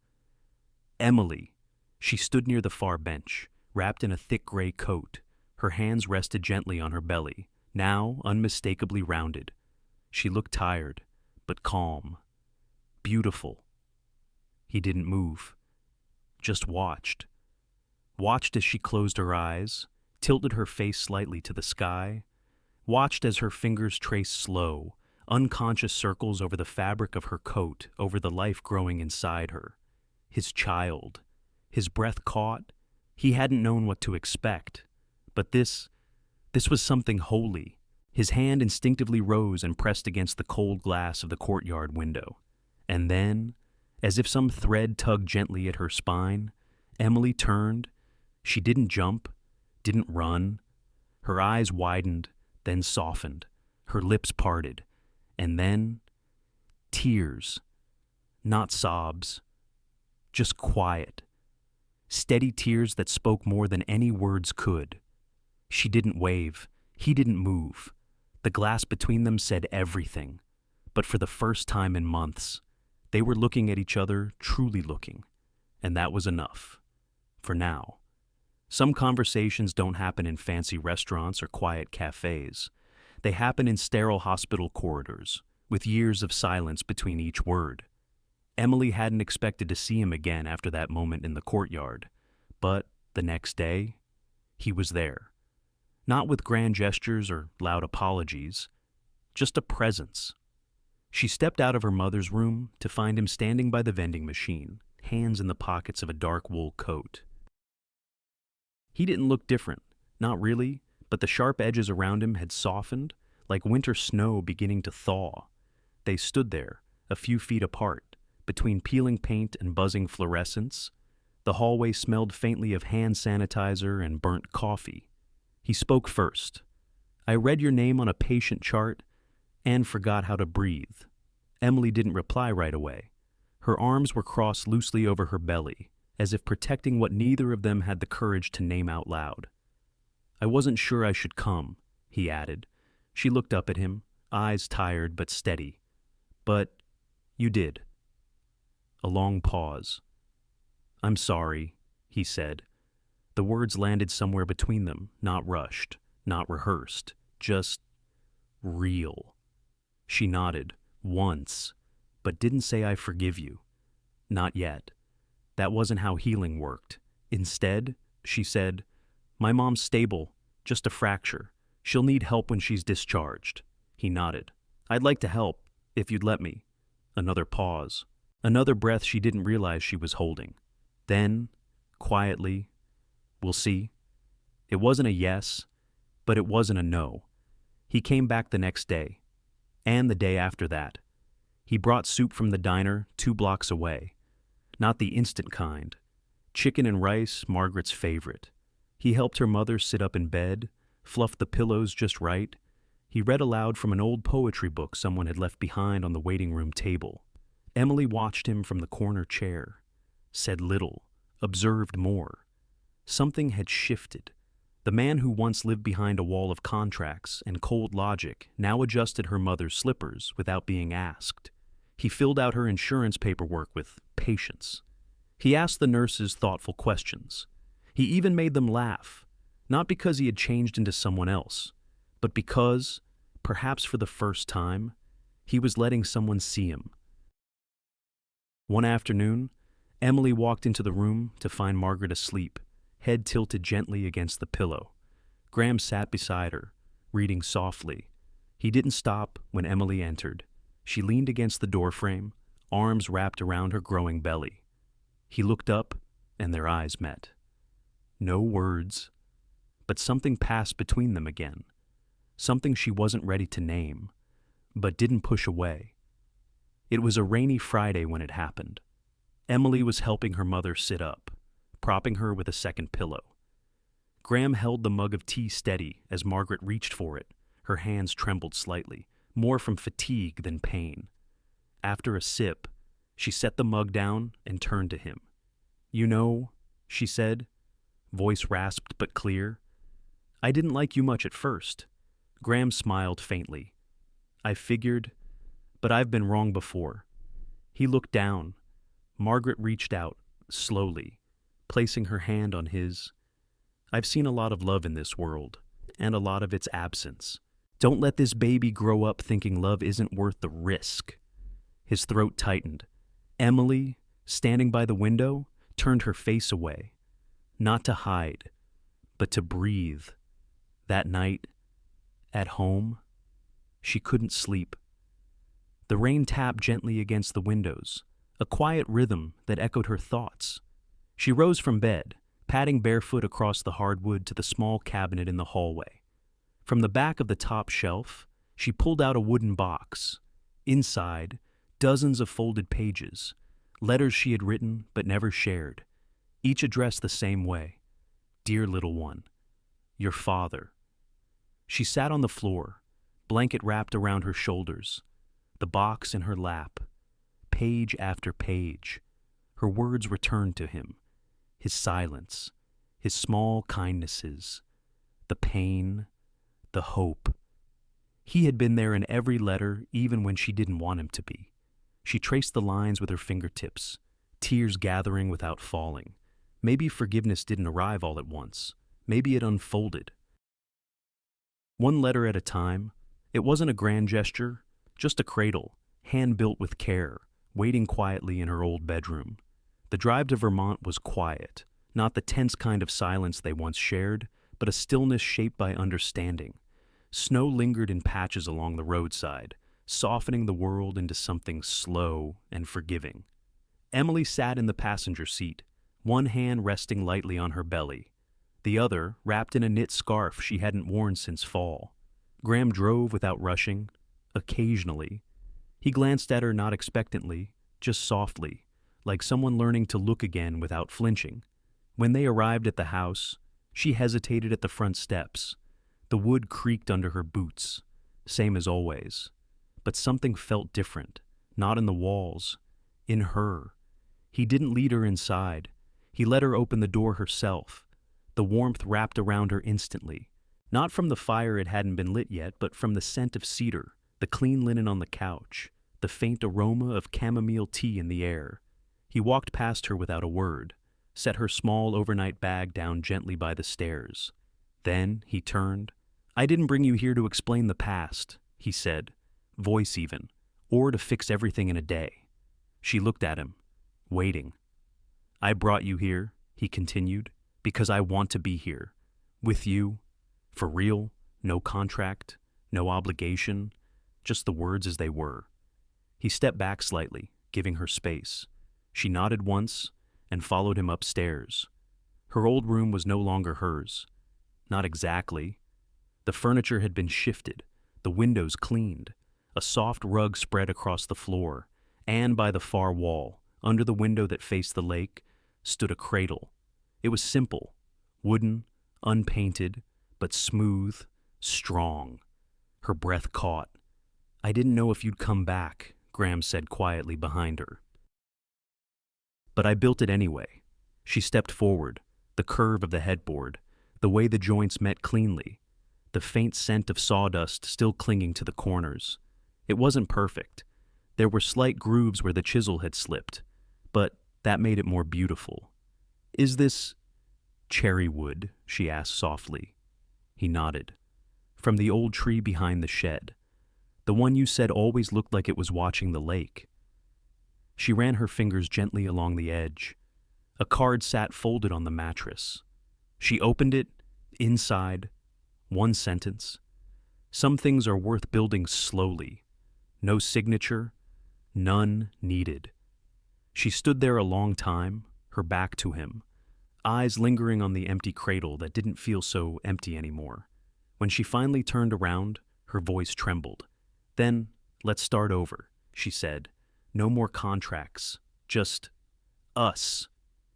Emily. She stood near the far bench, wrapped in a thick gray coat. Her hands rested gently on her belly, now unmistakably rounded. She looked tired, but calm. Beautiful. He didn't move. Just watched. Watched as she closed her eyes, tilted her face slightly to the sky. Watched as her fingers traced slow, unconscious circles over the fabric of her coat, over the life growing inside her. His child. His breath caught. He hadn't known what to expect. But this was something holy. His hand instinctively rose and pressed against the cold glass of the courtyard window. And then, as if some thread tugged gently at her spine, Emily turned. She didn't jump, didn't run. Her eyes widened, then softened. Her lips parted. And then, tears. Not sobs. Just quiet. Steady tears that spoke more than any words could. She didn't wave. He didn't move. The glass between them said everything. But for the first time in months, they were looking at each other, truly looking. And that was enough. For now. Some conversations don't happen in fancy restaurants or quiet cafes. They happen in sterile hospital corridors, with years of silence between each word. Emily hadn't expected to see him again after that moment in the courtyard. But the next day, he was there. Not with grand gestures or loud apologies, just a presence. She stepped out of her mother's room to find him standing by the vending machine, hands in the pockets of a dark wool coat. He didn't look different, not really, but the sharp edges around him had softened, like winter snow beginning to thaw. They stood there, a few feet apart, between peeling paint and buzzing fluorescence. The hallway smelled faintly of hand sanitizer and burnt coffee. He spoke first. I read your name on a patient chart and forgot how to breathe. Emily didn't reply right away. Her arms were crossed loosely over her belly, as if protecting what neither of them had the courage to name out loud. I wasn't sure I should come, he added. She looked up at him, eyes tired but steady. But you did. A long pause. I'm sorry, he said. The words landed somewhere between them, not rushed, not rehearsed, just real. She nodded, once, but didn't say I forgive you. Not yet. That wasn't how healing worked. Instead, she said, my mom's stable, just a fracture. She'll need help when she's discharged. He nodded. I'd like to help, if you'd let me. Another pause. Another breath she didn't realize she was holding. Then, quietly, we'll see. It wasn't a yes, but it wasn't a no. He came back the next day, and the day after that. He brought soup from the diner 2 blocks away. Not the instant kind. Chicken and rice, Margaret's favorite. He helped her mother sit up in bed, fluffed the pillows just right. He read aloud from an old poetry book someone had left behind on the waiting room table. Emily watched him from the corner chair, said little, observed more. Something had shifted. The man who once lived behind a wall of contracts and cold logic now adjusted her mother's slippers without being asked. He filled out her insurance paperwork with patience. He asked the nurses thoughtful questions. He even made them laugh, not because he had changed into someone else, but because, perhaps for the first time, he was letting someone see him. One afternoon, Emily walked into the room to find Margaret asleep, head tilted gently against the pillow. Graham sat beside her, reading softly. He didn't stop when Emily entered. She leaned against the doorframe, arms wrapped around her growing belly. He looked up, and their eyes met. No words, but something passed between them again. Something she wasn't ready to name, but didn't push away. It was a rainy Friday when it happened. Emily was helping her mother sit up, propping her with a second pillow. Graham held the mug of tea steady as Margaret reached for it. Her hands trembled slightly, more from fatigue than pain. After a sip, she set the mug down and turned to him. "You know," she said, voice rasped but clear, "I didn't like you much at first." Graham smiled faintly. "I figured, but I've been wrong before." He looked down. Margaret reached out, slowly, placing her hand on his. "I've seen a lot of love in this world, and a lot of its absence. Don't let this baby grow up thinking love isn't worth the risk." His throat tightened. Emily, standing by the window, turned her face away, not to hide, but to breathe. That night, at home, she couldn't sleep. The rain tapped gently against the windows, a quiet rhythm that echoed her thoughts. She rose from bed, padding barefoot across the hardwood to the small cabinet in the hallway. From the back of the top shelf, she pulled out a wooden box. Inside, dozens of folded pages, letters she had written but never shared, each addressed the same way. "Dear little one, your father." She sat on the floor, blanket wrapped around her shoulders, the box in her lap. Page after page, her words returned to him. His silence, his small kindnesses, the pain, the hope. He had been there in every letter, even when she didn't want him to be. She traced the lines with her fingertips, tears gathering without falling. Maybe forgiveness didn't arrive all at once. Maybe it unfolded. One letter at a time. It wasn't a grand gesture, just a cradle, hand-built with care, waiting quietly in her old bedroom. The drive to Vermont was quiet, not the tense kind of silence they once shared, but a stillness shaped by understanding. Snow lingered in patches along the roadside, softening the world into something slow and forgiving. Emily sat in the passenger seat, one hand resting lightly on her belly, the other wrapped in a knit scarf she hadn't worn since fall. Graham drove without rushing. Occasionally, he glanced at her not expectantly, just softly, like someone learning to look again without flinching. When they arrived at the house, she hesitated at the front steps. The wood creaked under her boots, same as always. But something felt different, not in the walls, in her. He didn't lead her inside. He let her open the door herself. The warmth wrapped around her instantly, not from the fire it hadn't been lit yet, but from the scent of cedar, the clean linen on the couch, the faint aroma of chamomile tea in the air. He walked past her without a word, set her small overnight bag down gently by the stairs. Then he turned. "I didn't bring you here to explain the past," he said, voice even, "or to fix everything in a day." She looked at him, waiting. "I brought you here," he continued, "because I want to be here, with you, for real, no contract, no obligation, just the words as they were." He stepped back slightly, giving her space. She nodded once and followed him upstairs. Her old room was no longer hers. Not exactly. The furniture had been shifted, the windows cleaned, a soft rug spread across the floor, and by the far wall, under the window that faced the lake, stood a cradle. It was simple, wooden, unpainted, but smooth, strong. Her breath caught. "I didn't know if you'd come back," Graham said quietly behind her. "But I built it anyway." She stepped forward, the curve of the headboard, the way the joints met cleanly, the faint scent of sawdust still clinging to the corners. It wasn't perfect. There were slight grooves where the chisel had slipped, but that made it more beautiful. "Is this cherry wood?" she asked softly. He nodded. "From the old tree behind the shed. The one you said always looked like it was watching the lake." She ran her fingers gently along the edge. A card sat folded on the mattress. She opened it. Inside, one sentence. "Some things are worth building slowly. No signature, none needed." She stood there a long time, her back to him, eyes lingering on the empty cradle that didn't feel so empty anymore. When she finally turned around, her voice trembled. "Then, let's start over," she said. "No more contracts, just Us.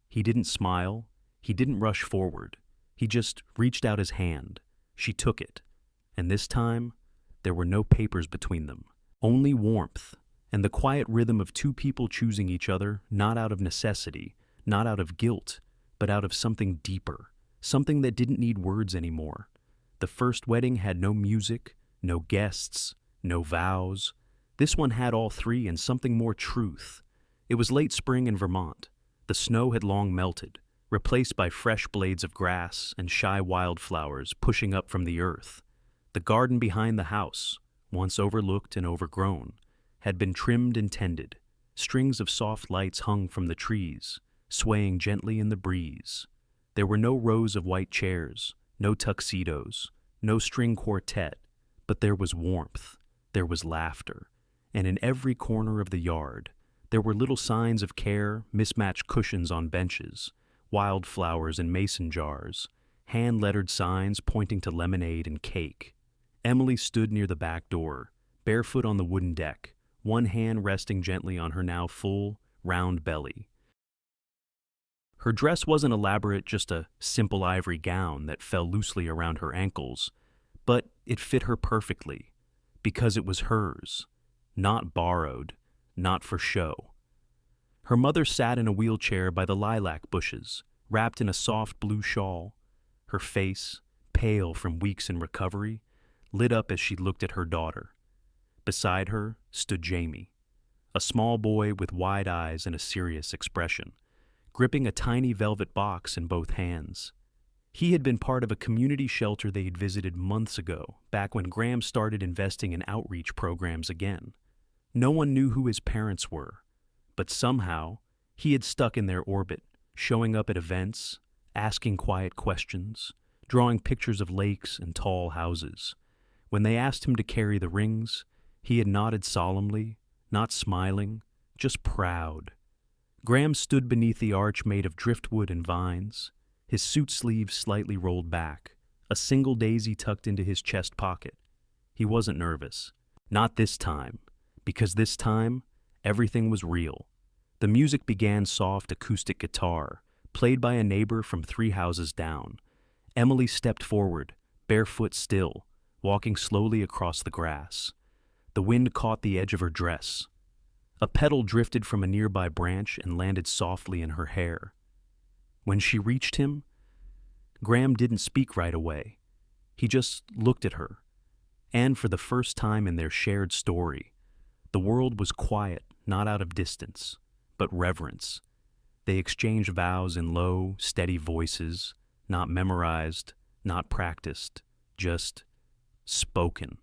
He didn't smile. He didn't rush forward. He just reached out his hand. She took it. And this time, there were no papers between them. Only warmth, and the quiet rhythm of two people choosing each other, not out of necessity, not out of guilt, but out of something deeper, something that didn't need words anymore. The first wedding had no music, no guests, no vows. This one had all three and something more: truth. It was late spring in Vermont. The snow had long melted, replaced by fresh blades of grass and shy wildflowers pushing up from the earth. The garden behind the house, once overlooked and overgrown, had been trimmed and tended. Strings of soft lights hung from the trees, swaying gently in the breeze. There were no rows of white chairs, no tuxedos, no string quartet, but there was warmth, there was laughter, and in every corner of the yard, there were little signs of care: mismatched cushions on benches, wildflowers in mason jars, hand-lettered signs pointing to lemonade and cake. Emily stood near the back door, barefoot on the wooden deck, one hand resting gently on her now full, round belly. Her dress wasn't elaborate, just a simple ivory gown that fell loosely around her ankles, but it fit her perfectly, because it was hers, not borrowed, not for show. Her mother sat in a wheelchair by the lilac bushes, wrapped in a soft blue shawl. Her face, pale from weeks in recovery, lit up as she looked at her daughter. Beside her stood Jamie, a small boy with wide eyes and a serious expression, gripping a tiny velvet box in both hands. He had been part of a community shelter they had visited months ago, back when Graham started investing in outreach programs again. No one knew who his parents were, but somehow he had stuck in their orbit, showing up at events, asking quiet questions, drawing pictures of lakes and tall houses. When they asked him to carry the rings, he had nodded solemnly, not smiling, just proud. Graham stood beneath the arch made of driftwood and vines, his suit sleeves slightly rolled back, a single daisy tucked into his chest pocket. He wasn't nervous. Not this time, because this time, everything was real. The music began: soft acoustic guitar, played by a neighbor from 3 houses down. Emily stepped forward, barefoot still, walking slowly across the grass. The wind caught the edge of her dress. A petal drifted from a nearby branch and landed softly in her hair. When she reached him, Graham didn't speak right away. He just looked at her. And for the first time in their shared story, the world was quiet, not out of distance, but reverence. They exchanged vows in low, steady voices, not memorized, not practiced, just spoken.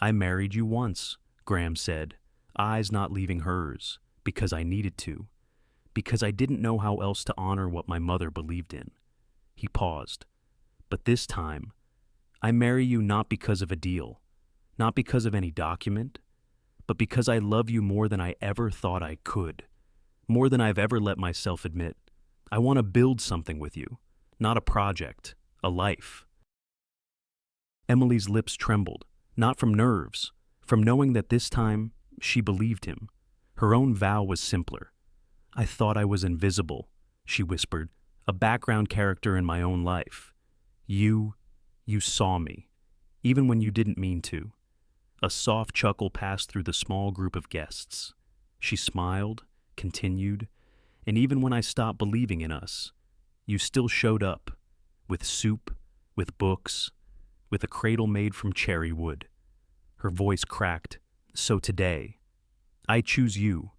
"I married you once," Graham said, eyes not leaving hers, "because I needed to, because I didn't know how else to honor what my mother believed in." He paused. "But this time, I marry you not because of a deal, not because of any document, but because I love you more than I ever thought I could, more than I've ever let myself admit. I want to build something with you, not a project, a life." Emily's lips trembled, not from nerves, from knowing that this time she believed him. Her own vow was simpler. "I thought I was invisible," she whispered, "a background character in my own life. You saw me, even when you didn't mean to." A soft chuckle passed through the small group of guests. She smiled, continued, "And even when I stopped believing in us, you still showed up, with soup, with books, with a cradle made from cherry wood." Her voice cracked. "So today, I choose you,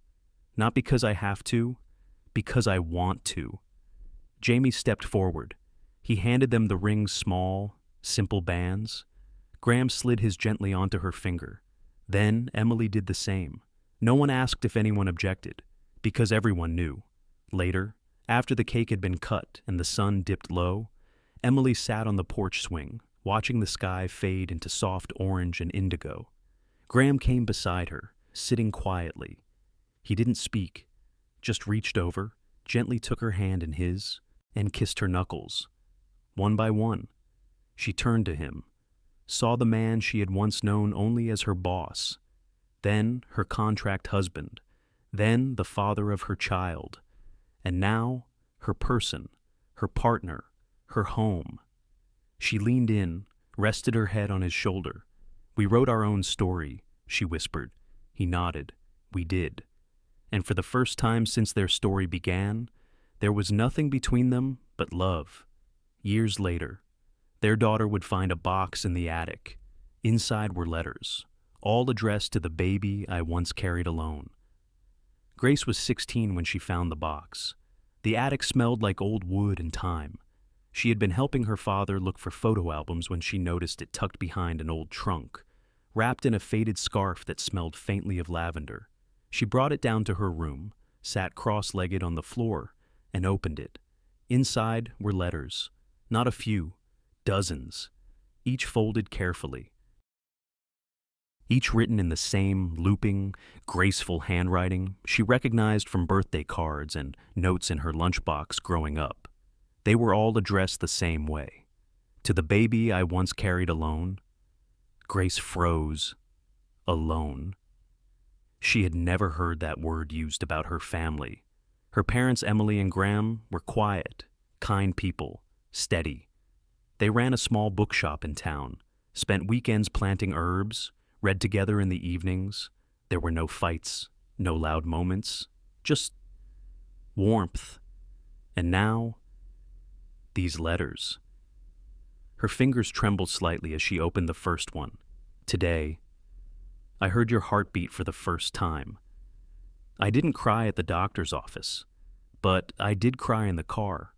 not because I have to, because I want to." Jamie stepped forward. He handed them the ring's small, simple bands. Graham slid his gently onto her finger. Then Emily did the same. No one asked if anyone objected, because everyone knew. Later, after the cake had been cut and the sun dipped low, Emily sat on the porch swing, watching the sky fade into soft orange and indigo. Graham came beside her, sitting quietly. He didn't speak, just reached over, gently took her hand in his, and kissed her knuckles. One by one, she turned to him, saw the man she had once known only as her boss, then her contract husband, then the father of her child, And now, her person, her partner, her home. She leaned in, rested her head on his shoulder. "We wrote our own story," she whispered. He nodded. "We did." And for the first time since their story began, there was nothing between them but love. Years later, their daughter would find a box in the attic. Inside were letters, all addressed to the baby I once carried alone. Grace was 16 when she found the box. The attic smelled like old wood and time. She had been helping her father look for photo albums when she noticed it tucked behind an old trunk, wrapped in a faded scarf that smelled faintly of lavender. She brought it down to her room, sat cross-legged on the floor, and opened it. Inside were letters, not a few, dozens, each folded carefully. Each written in the same looping, graceful handwriting she recognized from birthday cards and notes in her lunchbox growing up. They were all addressed the same way. To the baby I once carried alone. Grace froze. Alone. She had never heard that word used about her family. Her parents, Emily and Graham, were quiet, kind people, steady. They ran a small bookshop in town, spent weekends planting herbs, read together in the evenings. There were no fights, no loud moments, just warmth. And now, these letters. Her fingers trembled slightly as she opened the first one. "Today, I heard your heartbeat for the first time. I didn't cry at the doctor's office, but I did cry in the car."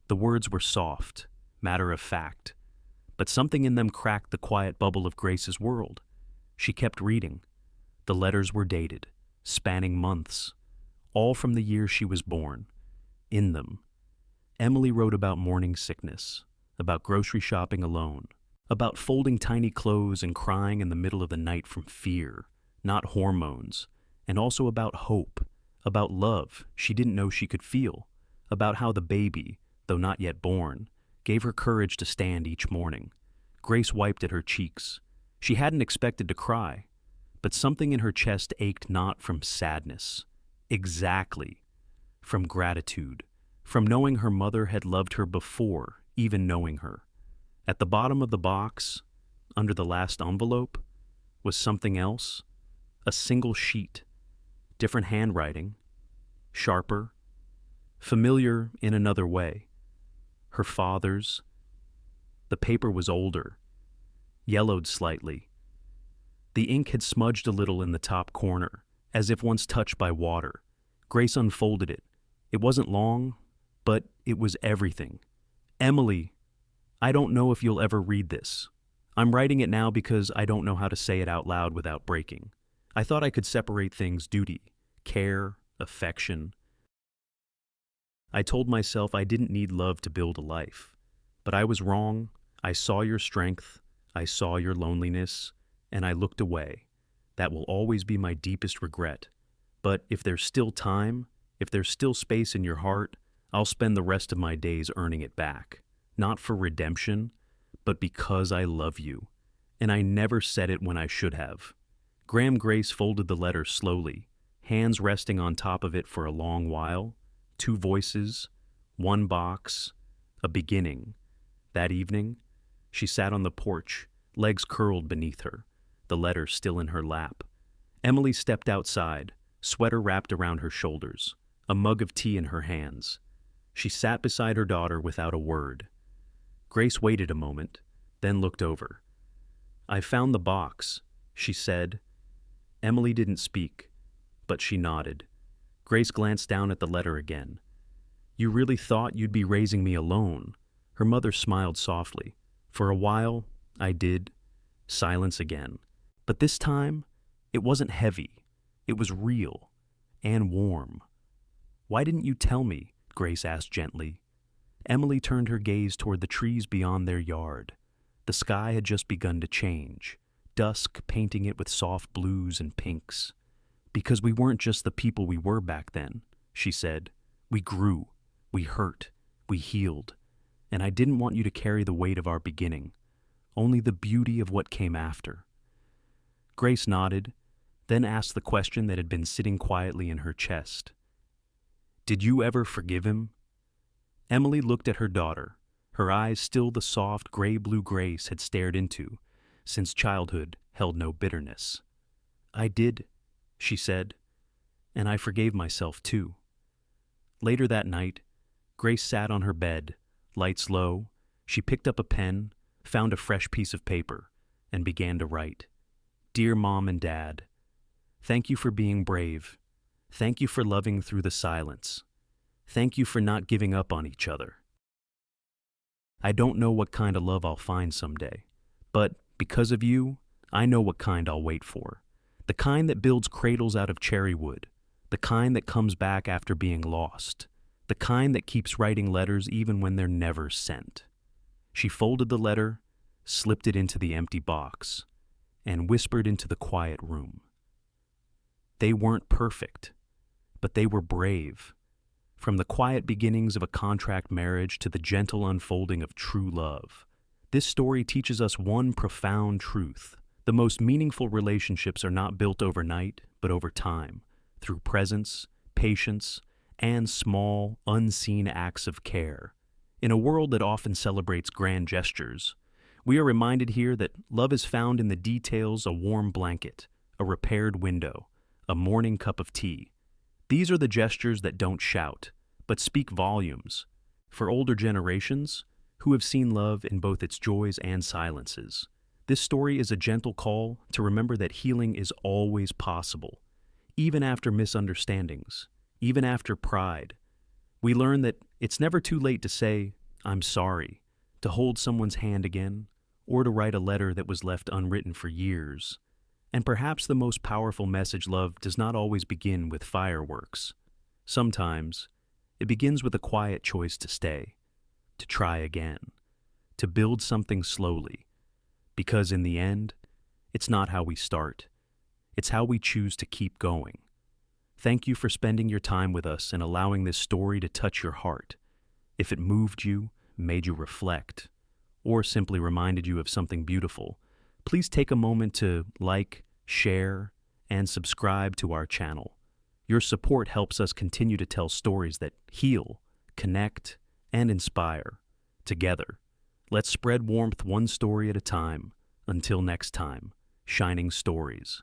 The words were soft, matter of fact, but something in them cracked the quiet bubble of Grace's world. She kept reading. The letters were dated, spanning months, all from the year she was born. In them, Emily wrote about morning sickness, about grocery shopping alone, about folding tiny clothes and crying in the middle of the night from fear, not hormones, and also about hope, about love she didn't know she could feel, about how the baby, though not yet born, gave her courage to stand each morning. Grace wiped at her cheeks. She hadn't expected to cry, but something in her chest ached not from sadness. Exactly. From gratitude. From knowing her mother had loved her before even knowing her. At the bottom of the box, under the last envelope, was something else. A single sheet. Different handwriting. Sharper. Familiar in another way. Her father's. The paper was older. Yellowed slightly. The ink had smudged a little in the top corner, as if once touched by water. Grace unfolded it. It wasn't long, but it was everything. "Emily, I don't know if you'll ever read this. I'm writing it now because I don't know how to say it out loud without breaking. I thought I could separate things: duty, care, affection. I told myself I didn't need love to build a life. But I was wrong. I saw your strength. I saw your loneliness, and I looked away. That will always be my deepest regret. But if there's still time, if there's still space in your heart, I'll spend the rest of my days earning it back. Not for redemption, but because I love you. And I never said it when I should have." Graham Grace folded the letter slowly, hands resting on top of it for a long while. Two voices, one box, a beginning. That evening, she sat on the porch, legs curled beneath her, the letter still in her lap. Emily stepped outside, sweater wrapped around her shoulders, a mug of tea in her hands. She sat beside her daughter without a word. Grace waited a moment, then looked over. "I found the box," she said. Emily didn't speak, but she nodded. Grace glanced down at the letter again. "You really thought you'd be raising me alone?" Her mother smiled softly. "For a while, I did." Silence again. But this time, it wasn't heavy. It was real and warm. "Why didn't you tell me?" Grace asked gently. Emily turned her gaze toward the trees beyond their yard. The sky had just begun to change, dusk painting it with soft blues and pinks. "Because we weren't just the people we were back then," she said. "We grew, we hurt, we healed, and I didn't want you to carry the weight of our beginning, only the beauty of what came after." Grace nodded, then asked the question that had been sitting quietly in her chest. Did you ever forgive him? Emily looked at her daughter, her eyes still the soft gray-blue Grace had stared into, since childhood held no bitterness. I did, she said, and I forgave myself too. Later that night, Grace sat on her bed, lights low. She picked up a pen, found a fresh piece of paper, and began to write. Dear Mom and Dad, thank you for being brave. Thank you for loving through the silence. Thank you for not giving up on each other. I don't know what kind of love I'll find someday, but because of you, I know what kind I'll wait for. The kind that builds cradles out of cherry wood, the kind that comes back after being lost, the kind that keeps writing letters even when they're never sent. She folded the letter, slipped it into the empty box, and whispered into the quiet room. They weren't perfect, but they were brave. From the quiet beginnings of a contract marriage to the gentle unfolding of true love, this story teaches us one profound truth. The most meaningful relationships are not built overnight, but over time, through presence, patience, and small, unseen acts of care. In a world that often celebrates grand gestures, we are reminded here that love is found in the details: a warm blanket, a repaired window, a morning cup of tea. These are the gestures that don't shout, but speak volumes. For older generations, who have seen love in both its joys and silences, this story is a gentle call to remember that healing is always possible. Even after misunderstandings, even after pride, we learn that it's never too late to say, I'm sorry, to hold someone's hand again, or to write a letter that was left unwritten for years. And perhaps the most powerful message: love does not always begin with fireworks. Sometimes, it begins with a quiet choice to stay, to try again, to build something slowly. Because in the end, it's not how we start, it's how we choose to keep going. Thank you for spending your time with us and allowing this story to touch your heart. If it moved you, made you reflect, or simply reminded you of something beautiful, please take a moment to like, share, and subscribe to our channel. Your support helps us continue to tell stories that heal, connect, and inspire. Together, let's spread warmth one story at a time. Until next time, shining stories.